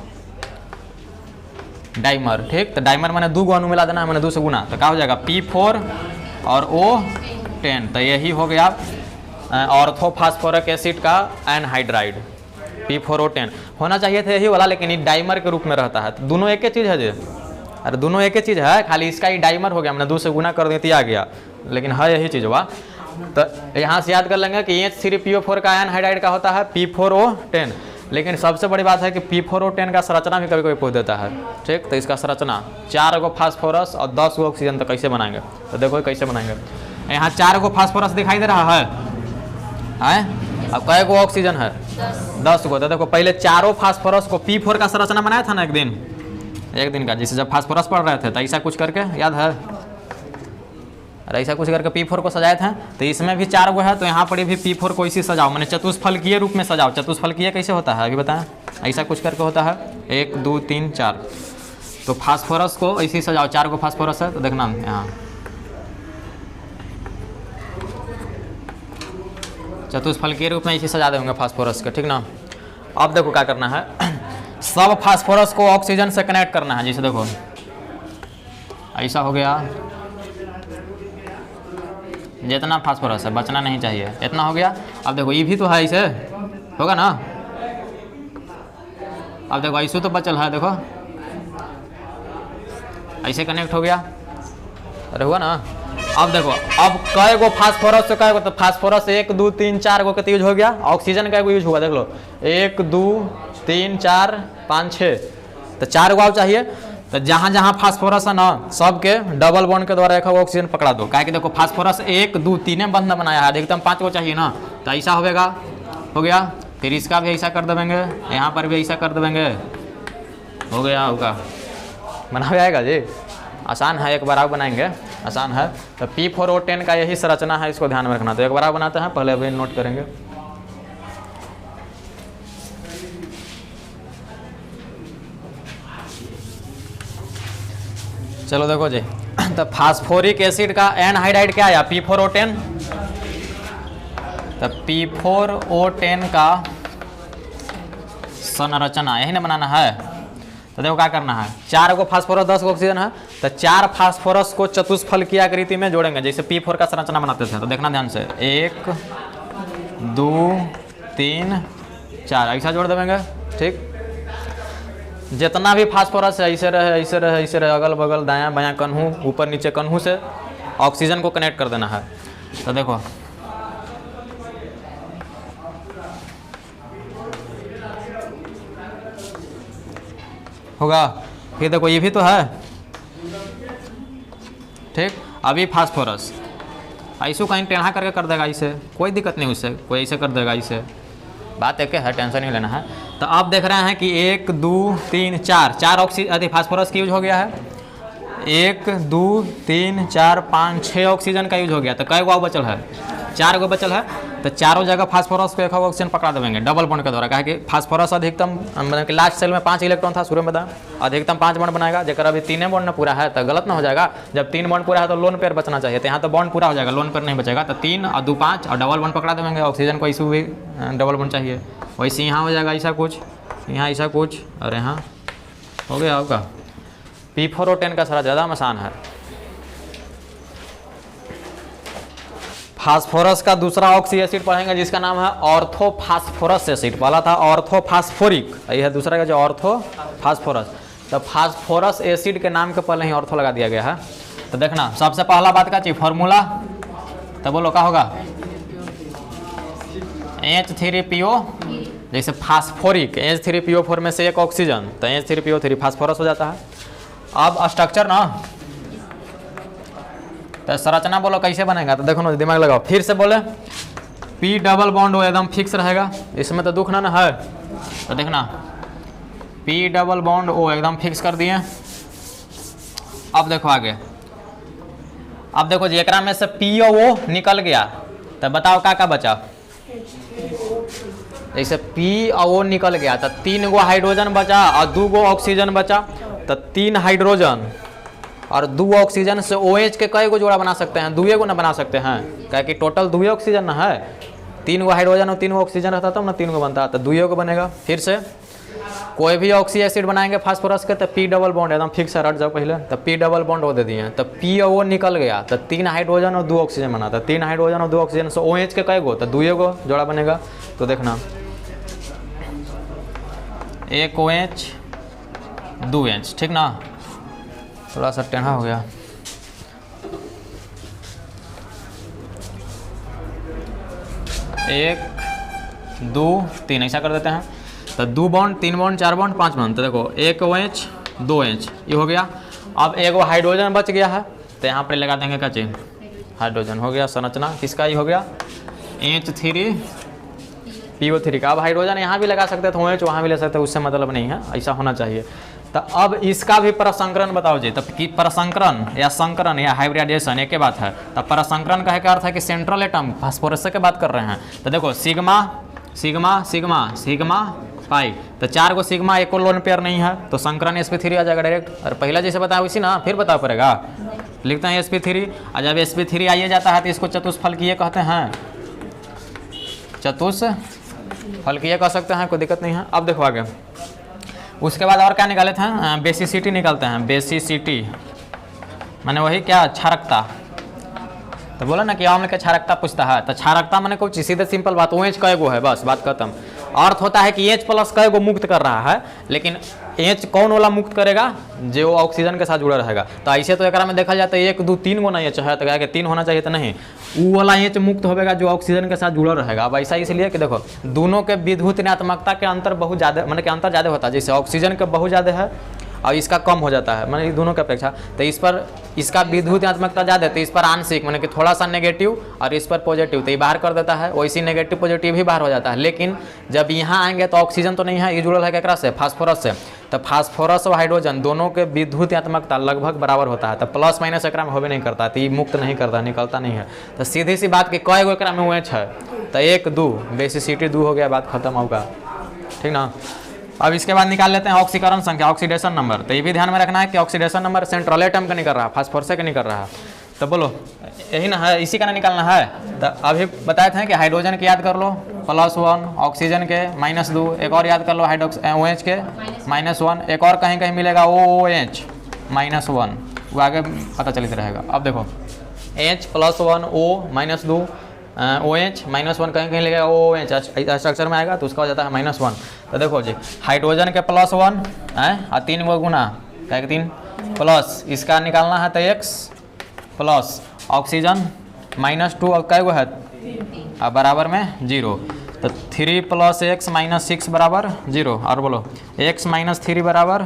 डाइमर, ठीक। तो डाइमर मैंने 2 गो अणु मिला देना है, मैंने 2 से गुना, तो क्या हो जाएगा P4 और O10। तो यही हो गया ऑर्थोफॉस्फोरिक एसिड का एनहाइड्राइड, P4O10 होना चाहिए था यही वाला, लेकिन ये डाइमर के रूप में रहता है। तो दोनों एक ही चीज़ है जी, अरे दोनों एक ही चीज़ है, खाली इसका ही डाइमर हो गया, मैंने 2 से गुना कर देती आ गया, लेकिन है यही चीज़ हुआ। तो यहाँ से याद कर लेंगे कि H3PO4 का एनहाइड्राइड का होता है P4O10। लेकिन सबसे बड़ी बात है कि P4O10 का संरचना भी कभी कभी पूछ देता है। ठीक, तो इसका संरचना 4 गो फास्फोरस और 10 गो ऑक्सीजन, तो कैसे बनाएंगे, तो देखो कैसे बनाएंगे। यहाँ 4 गो फास्फोरस दिखाई दे रहा है, अब कै गो ऑक्सीजन है 10 गो। तो देखो पहले चारों फास्फोरस को P4 का संरचना बनाया था ना एक दिन का, जिसे जब फास्फोरस पढ़ रहे थे तो ऐसा कुछ करके याद है, और ऐसा कुछ करके P4 को सजाए थे। तो इसमें भी 4 गो है, तो यहाँ पर भी P4 को इसी सजाओ, मैंने चतुष्फलकीय रूप में सजाओ। चतुष्फलकीय कैसे होता है अभी बताएं, ऐसा कुछ करके होता है 1 2 3 4। तो फास्फोरस को ऐसे सजाओ, 4 गो फास्फोरस है, तो देखना यहाँ चतुष्फलकीय रूप में इसे सजा देंगे फास्फोरस के, ठीक ना। अब देखो क्या करना है, सब फास्फोरस को ऑक्सीजन से कनेक्ट करना है। जैसे देखो ऐसा हो गया, जितना फास्फोरस है बचना नहीं चाहिए, इतना हो गया। अब देखो ये भी तो है, ऐसे होगा ना। अब देखो ऐसे तो बचल है, देखो ऐसे कनेक्ट हो गया, अरे हुआ ना। अब देखो अब कै गो फास्फोरस से कै गो, तो फास्फोरस 1 2 3 4 गो का यूज हो गया। ऑक्सीजन का यूज हुआ, देख लो 1 2 3 4 5 6, तो 4 गो चाहिए। तो जहाँ जहाँ फास्फोरस है ना, सबके डबल बॉन्ड के द्वारा एक ऑक्सीजन पकड़ा दो। काहे कि देखो फास्फोरस 1 2 3 बंध बनाया है, अधिकतम 5 गो चाहिए ना, तो ऐसा होगा, हो गया। फिर इसका भी ऐसा कर देंगे, यहाँ पर भी ऐसा कर देंगे, हो गया होगा। बना भी आएगा जी, आसान है, एक बार आप बनाएंगे, आसान है। तो P4O10 का यही संरचना है, इसको ध्यान में रखना। तो एक बार आप बनाते हैं, पहले अभी नोट करेंगे। चलो देखो जी, तो फास्फोरिक एसिड का एनहाइड्राइड क्या आया, P4O10। तो P4O10 का संरचना यही ना बनाना है। तो देखो क्या करना है, 4 गो फास्फोरस 10 गो ऑक्सीजन है, तो 4 फास्फोरस को चतुष्फलकीय आकृति में जोड़ेंगे, जैसे P4 का संरचना बनाते थे। तो देखना ध्यान से, 1 2 3 4 ऐसा जोड़ देंगे। ठीक, जितना भी फास्फोरस है ऐसे रहे ऐसे रहे ऐसे रहे, अगल बगल दायां बायां कन्हू ऊपर नीचे कन्हू से ऑक्सीजन को कनेक्ट कर देना है। तो देखो होगा। फिर देखो ये भी तो है, ठीक। अभी फास्फोरस ऐसे कहीं टेढ़ा करके कर देगा, इसे कोई दिक्कत नहीं, उससे कोई ऐसे कर देगा, इसे बात एक है, टेंशन नहीं लेना है। तो आप देख रहे हैं कि 1 2 3 4 ऑक्सीजन फास्फोरस का यूज हो गया है। 1 2 3 4 5 6 ऑक्सीजन का यूज हो गया। तो कै गो बचल है, 4 गो बचल है। तो चारों जगह फास्फोरस को एक ऑक्सीजन पकड़ा देंगे डबल बॉन्ड के द्वारा। कहा कि फास्फोरस अधिकतम मतलब कि लास्ट सेल में 5 इलेक्ट्रॉन था, शुरू में बताया अधिकतम 5 बॉन्ड बनाएगा, जेकर अभी 3 बॉन्ड ना पूरा है, तो गलत ना हो जाएगा। जब 3 बॉन्ड पूरा है तो लोन पेयर बचना चाहिए, तो यहाँ तो बॉन्ड पूरा हो जाएगा, लोन पेयर नहीं बचेगा। तो 3 और 2 5 और डबल बॉन्ड पकड़ा देंगे। ऑक्सीजन को ऐसे भी डबल बॉन्ड चाहिए, वैसे यहाँ हो जाएगा ऐसा कुछ, यहाँ ऐसा कुछ, और यहाँ हो गया होगा। P4O10 का सारा ज़्यादा आसान है। फास्फोरस का दूसरा ऑक्सी एसिड पढ़ेंगे, जिसका नाम है ऑर्थोफास्फोरस एसिड। पहला था ऑर्थोफास्फोरिक, यह है दूसरा का जो ऑर्थोफास्फोरस। तो फास्फोरस एसिड के नाम के पहले ही ऑर्थो लगा दिया गया है। तो देखना, सबसे पहला बात का चाहिए फॉर्मूला, तो बोलो क्या होगा, H3PO। जैसे फास्फोरिक H3PO4 में से एक ऑक्सीजन, तो H3PO3 फास्फोरस हो जाता है। अब स्ट्रक्चर ना, तो संरचना बोलो कैसे बनेगा, तो देखो ना, दिमाग लगाओ, फिर से बोले P डबल बॉन्ड वो एकदम फिक्स रहेगा, इसमें तो दुख ना है। तो देखना P डबल बॉन्ड ओ एकदम फिक्स कर दिए। अब देखो आगे, अब देखो जी, एकरा में से P और O निकल गया, तो बताओ क्या क्या बचा। जैसे P और O निकल गया, तो 3 गो हाइड्रोजन बचा और 2 गो ऑक्सीजन बचा। तो 3 हाइड्रोजन और 2 ऑक्सीजन से OH के कई गो जोड़ा बना सकते हैं, 2 गो ना बना सकते हैं, क्या कि टोटल 2 ऑक्सीजन ना है। 3 गो हाइड्रोजन और 3 गो ऑक्सीजन रहता तब ना 3 गो बनता, तो 2 गो बनेगा। फिर से कोई भी ऑक्सी एसिड बनाएंगे फास्फोरस के, तो P डबल बॉन्ड एकदम फिक्स है, हट जाओ पहले, तो P डबल बॉन्ड वो दे दिए। तो P और O निकल गया, तो 3 हाइड्रोजन और 2 ऑक्सीजन बना, तो 3 हाइड्रोजन और 2 ऑक्सीजन से OH के कई गो, तो 2 गो जोड़ा बनेगा। तो देखना, एक OH 2H, ठीक ना, थोड़ा सा टेढ़ा हो गया। एक 2 3 ऐसा कर देते हैं। तो 2 बॉन्ड 3 बॉन्ड 4 बॉन्ड 5 बॉन्ड। तो देखो 1 OH 2 H ये हो गया। अब एक हाइड्रोजन बच गया है तो यहाँ पर लगा देंगे क्या चीज, हाइड्रोजन हो गया। संरचना किसका ये हो गया, H3PO3 का। अब हाइड्रोजन यहाँ भी लगा सकते थे, OH वहाँ भी ले सकते हैं, उससे मतलब नहीं है, ऐसा होना चाहिए। तो अब इसका भी परसंकरण बताओ जी। तब कि परसंकरण या संकरण या हाइब्रिडाइजेशन एक ही बात है। तब परसंकरण का क्या अर्थ है कि सेंट्रल एटम फास्फोरस के बात कर रहे हैं। तो देखो sigma sigma sigma sigma pi, तो 4 को सिग्मा, एक को लोन पेयर नहीं है, तो संकरण sp3 आ जाएगा डायरेक्ट। और पहला जैसे बताया उसी ना, फिर बताओ पड़ेगा, लिखते हैं sp3। और जब sp3 आइए जाता है तो इसको चतुष्फलकीय कहते हैं, चतुष्फलकीय कह सकते हैं, कोई दिक्कत नहीं है। अब देखो आगे, उसके बाद और क्या निकाले थे, बेसिसिटी निकालते हैं। बेसिसिटी माने वही क्या, क्षारकता। तो बोला ना कि अम्ल के क्षारकता पूछता है, तो क्षारकता माने कुछ सीधे सिंपल बात, OH कय गो है, बस बात खत्म। अर्थ होता है कि H+ कय गो मुक्त कर रहा है, लेकिन H कौन वाला मुक्त करेगा, जो ऑक्सीजन के साथ जुड़ा रहेगा। तो ऐसे तो एक में देखा जाता है 1 2 3 गो नहीं है, तो क्या 3 होना चाहिए, तो नहीं, वो वाला H मुक्त होगा जो ऑक्सीजन के साथ जुड़ा रहेगा। अब ऐसा इसलिए कि देखो दोनों के विद्युत ऋणात्मकता के अंतर बहुत ज़्यादा, मतलब कि अंतर ज़्यादा होता है। जैसे ऑक्सीजन के बहुत ज़्यादा है और इसका कम हो जाता है, मतलब दोनों की अपेक्षा। तो इस पर इसका विद्युत ऋणात्मकता ज़्यादा है, तो इस पर आंशिक मतलब कि थोड़ा सा नेगेटिव और इस पर पॉजिटिव, तो ये बाहर कर देता है, वैसे नेगेटिव पॉजिटिव भी बाहर हो जाता है। लेकिन जब यहाँ आएंगे तो ऑक्सीजन तो नहीं है, ये जुड़ल है केकरा से, फास्फोरस से। तो फास्फोरस और हाइड्रोजन दोनों के विद्युत ऋणात्मकता लगभग बराबर होता है, तो प्लस माइनस एकरा में होबे नहीं करता, तो ये मुक्त नहीं करता, निकलता नहीं है। तो सीधी सी बात कि कई गो एकरा में OH है, तो 1 2 बेसिसिटी 2 हो गया, बात खत्म होगा, ठीक ना। अब इसके बाद निकाल लेते हैं ऑक्सीकरण संख्या, ऑक्सीडेशन नंबर। तो ये भी ध्यान में रखना है कि ऑक्सीडेशन नंबर सेंट्रल एटम का नहीं कर रहा, फास्फोरस का नहीं कर रहा है। तो बोलो यही ना है, इसी का ना निकालना है। तो अभी बताए थे कि हाइड्रोजन के याद कर लो +1, ऑक्सीजन के -2, एक और याद कर लो OH के -1, एक और कहीं कहीं मिलेगा OH -1, वो आगे पता चलते रहेगा। अब देखो H +1 O -2 OH -1 कहीं कहीं लगेगा, OH स्ट्रक्चर में आएगा तो उसका हो जाता है -1। तो देखो जी हाइड्रोजन के +1 है और 3 गो गुना, क्या 3 प्लस, इसका निकालना है तो X प्लस, ऑक्सीजन -2 और कै गो है बराबर में 0, तो 3 + x - 6 बराबर 0। और बोलो x - 3 बराबर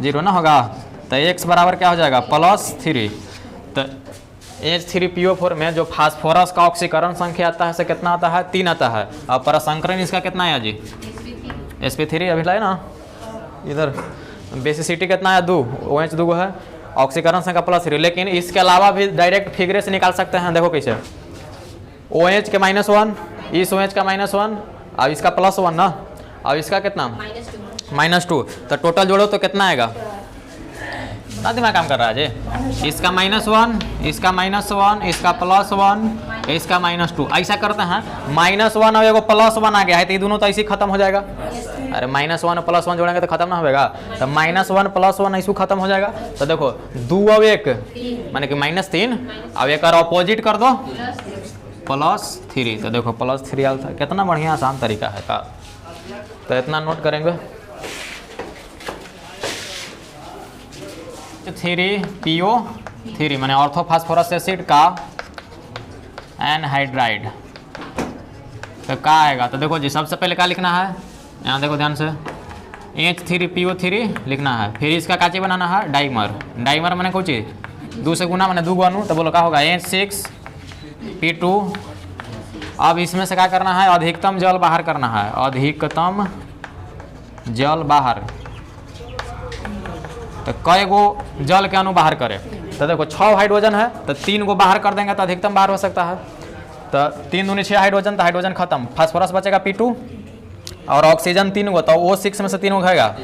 0 ना होगा, तो x बराबर क्या हो जाएगा +3। तो H3PO4 में जो फास्फोरस का ऑक्सीकरण संख्या आता है से कितना आता है, 3 आता है। और परसंकरण इसका कितना है जी, sp3 अभी लाए ना इधर। बेसिसिटी कितना है 2, OH 2 है, ऑक्सीकरण संख्या +3। लेकिन इसके अलावा भी डायरेक्ट फिगरे से निकाल सकते हैं, देखो कैसे, OH के -1, इस OH का -1 और इसका +1 ना, और इसका कितना -2, तो टोटल जोड़ो तो कितना आएगा, दिमाग काम कर रहा है जी। इसका -1, इसका -1, इसका +1, इसका -2, ऐसा करते हैं। -1 और एगो +1 आ गया है तो ये दोनों तो ऐसे ही खत्म हो जाएगा। अरे -1 और +1 जोड़ेंगे तो खत्म ना होगा, तो -1 +1 ऐसे खत्म हो जाएगा। तो देखो 2 और 1 माने कि -3, अब एक और अपोजिट कर दो +3, तो देखो +3 आया था। कितना बढ़िया आसान तरीका है का, तो इतना नोट करेंगे। 3PO3 माने ऑर्थोफॉस्फोरस एसिड का एनहाइड्राइड, तो क्या आएगा, तो देखो जी सबसे पहले क्या लिखना है, यहाँ देखो ध्यान से, H3PO3 लिखना है। फिर इसका काची बनाना है, डाइमर। डाइमर माने कोई चीज़ 2 से गुना माने 2 अणु, तो बोलो क्या होगा H6P2। अब इसमें से क्या करना है, अधिकतम जल बाहर करना है, अधिकतम जल बाहर। तो कई गो जल के अणु बाहर करे, तो देखो 6 हाइड्रोजन है तो 3 गो बाहर कर देंगे तो अधिकतम बाहर हो सकता है। तो 3 दूनी 6 हाइड्रोजन, तो हाइड्रोजन खत्म, फास्फोरस बचेगा P2 और ऑक्सीजन 3 गो, तो O6 में से 3 गो खाएगा।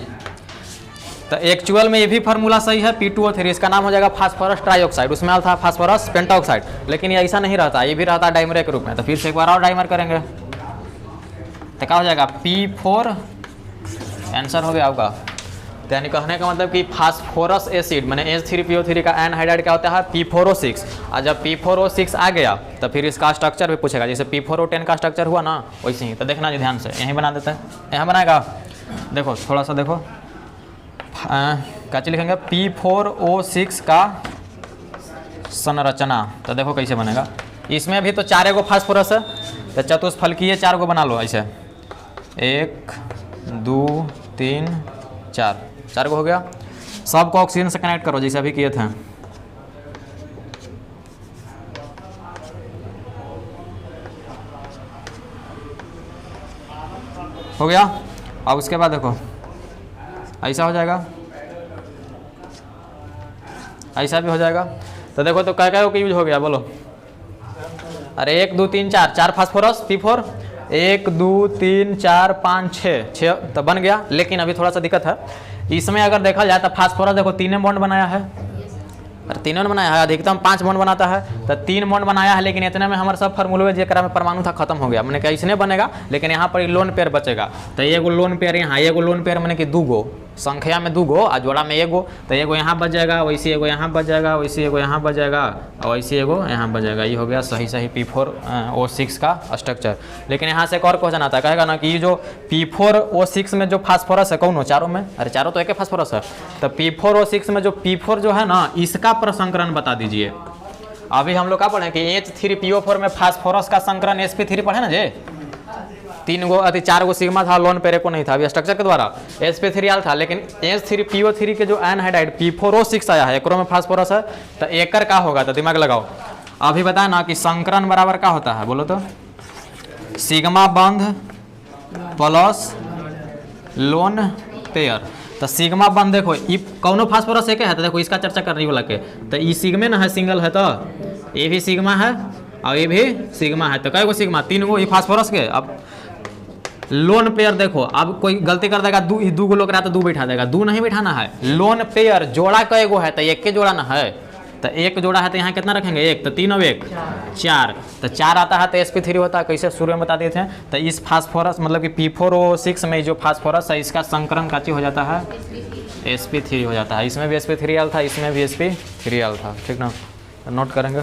तो एक्चुअल में ये भी फार्मूला सही है, P2O3, इसका नाम हो जाएगा फास्फोरस ट्राइऑक्साइड। उसमें आता था फास्फोरस पेंटाऑक्साइड, लेकिन ये ऐसा नहीं रहता, ये भी रहता है डाइमर के रूप में। तो फिर से एक बार और डाइमर करेंगे तो क्या हो जाएगा P4, आंसर हो गया आपका। यानी कहने का मतलब कि फास्फोरस एसिड मैंने H3PO3 का एनहाइड्राइड क्या होता है P4O6, और जब P4O6 आ गया तो फिर इसका स्ट्रक्चर भी पूछेगा, जैसे P4O10 का स्ट्रक्चर हुआ ना वैसे ही। तो देखना जी ध्यान से, यहीं बना देते हैं, यहाँ बनाएगा। देखो थोड़ा सा देखो क्या चीज लिखेंगे, P4O6 का संरचना। तो देखो कैसे बनेगा, इसमें भी तो 4 गो फास्फोरस है, तो चतुष्फलकीय 4 गो बना लो ऐसे, 1 2 3 4, 4 को हो गया। सबको ऑक्सीजन से कनेक्ट करो जैसे अभी किए थे। हो गया। अब उसके बाद देखो ऐसा हो जाएगा, ऐसा भी हो जाएगा। तो देखो तो क्या क्या यूज हो गया बोलो। अरे 1 2 3 4, 4 फास्फोरस P4, 1 2 3 4 5 6 तो बन गया। लेकिन अभी थोड़ा सा दिक्कत है इसमें, अगर देखा जाए तो फास्फोरस देखो 3 बॉन्ड बनाया है, अरे 3 बॉन्ड बनाया है, अधिकतम 5 बॉन्ड बनाता है, तो 3 बॉन्ड बनाया है। लेकिन इतने में हमारे सब फार्मूले जेकरा में परमाणु था खत्म हो गया, मैंने कहा इसने बनेगा, लेकिन यहाँ पर लोन पेयर बचेगा। तो एगो लोन पेयर यहाँ, एगो लोन पेयर मैंने कि 2 गो, संख्या में 2 गो, आ जोड़ा में एगो, तो एगो यहाँ बच जाएगा, वैसे एगो यहाँ बच जाएगा, वैसे एगो यहाँ बच जाएगा, और वैसे एगो यहाँ बच जाएगा। ये हो गया सही सही P4O6 का स्ट्रक्चर। लेकिन यहाँ से एक और क्वेश्चन आता है, कहेगा ना कि ये जो P4O6 में जो फास्फोरस है कौन हो, चारों में, अरे चारों तो एक ही फास्फोरस है, तो P4O6 में जो P4 जो है ना इसका प्रसंकरण बता दीजिए। अभी हम लोग क्या पढ़े कि H3PO4 में फास्फोरस का संकरण sp3 पढ़े ना जे, 3 गो 4 गो सिग्मा था, लोन पेयर को नहीं था। अभी स्ट्रक्चर के द्वारा sp3 आल था, लेकिन H3PO3 के जो एनहाइड्राइड P4O6 आया है, एकरो में फास्फोरस है, तो एकर का होगा, तो दिमाग लगाओ। अभी बताया ना कि संकरण बराबर क्या होता है, बोलो तो सिग्मा बंध प्लस लोन पेयर। तो सिग्मा बंध देखो ई कौनो फास्फोरस एक है, तो देखो इसका चर्चा कर रही वाला के, तो ई सिग्मे ना है, सिंगल है, तो ये भी सिग्मा है और ये भी सिग्मा है, तो कई गो सिग्मा, 3 गो ये फास्फोरस के। अब लोन पेयर देखो, अब कोई गलती कर देगा, 2 गो लोग रहा तो 2 बैठा देगा, 2 नहीं बैठाना है। लोन पेयर जोड़ा कई गो है, तो एक के जोड़ा ना है, तो एक जोड़ा है, तो यहाँ कितना रखेंगे 1, तो 3 और 1 4, तो 4 आता है तो sp3 होता है। कैसे शुरू में बता दिए थे, तो इस फास्फोरस मतलब कि P4O6 में जो फास्फोरस है इसका संकरण काची हो जाता है, sp3 हो जाता है। इसमें भी sp3 आल था, इसमें भी sp3 आल था, ठीक ना, नोट करेंगे।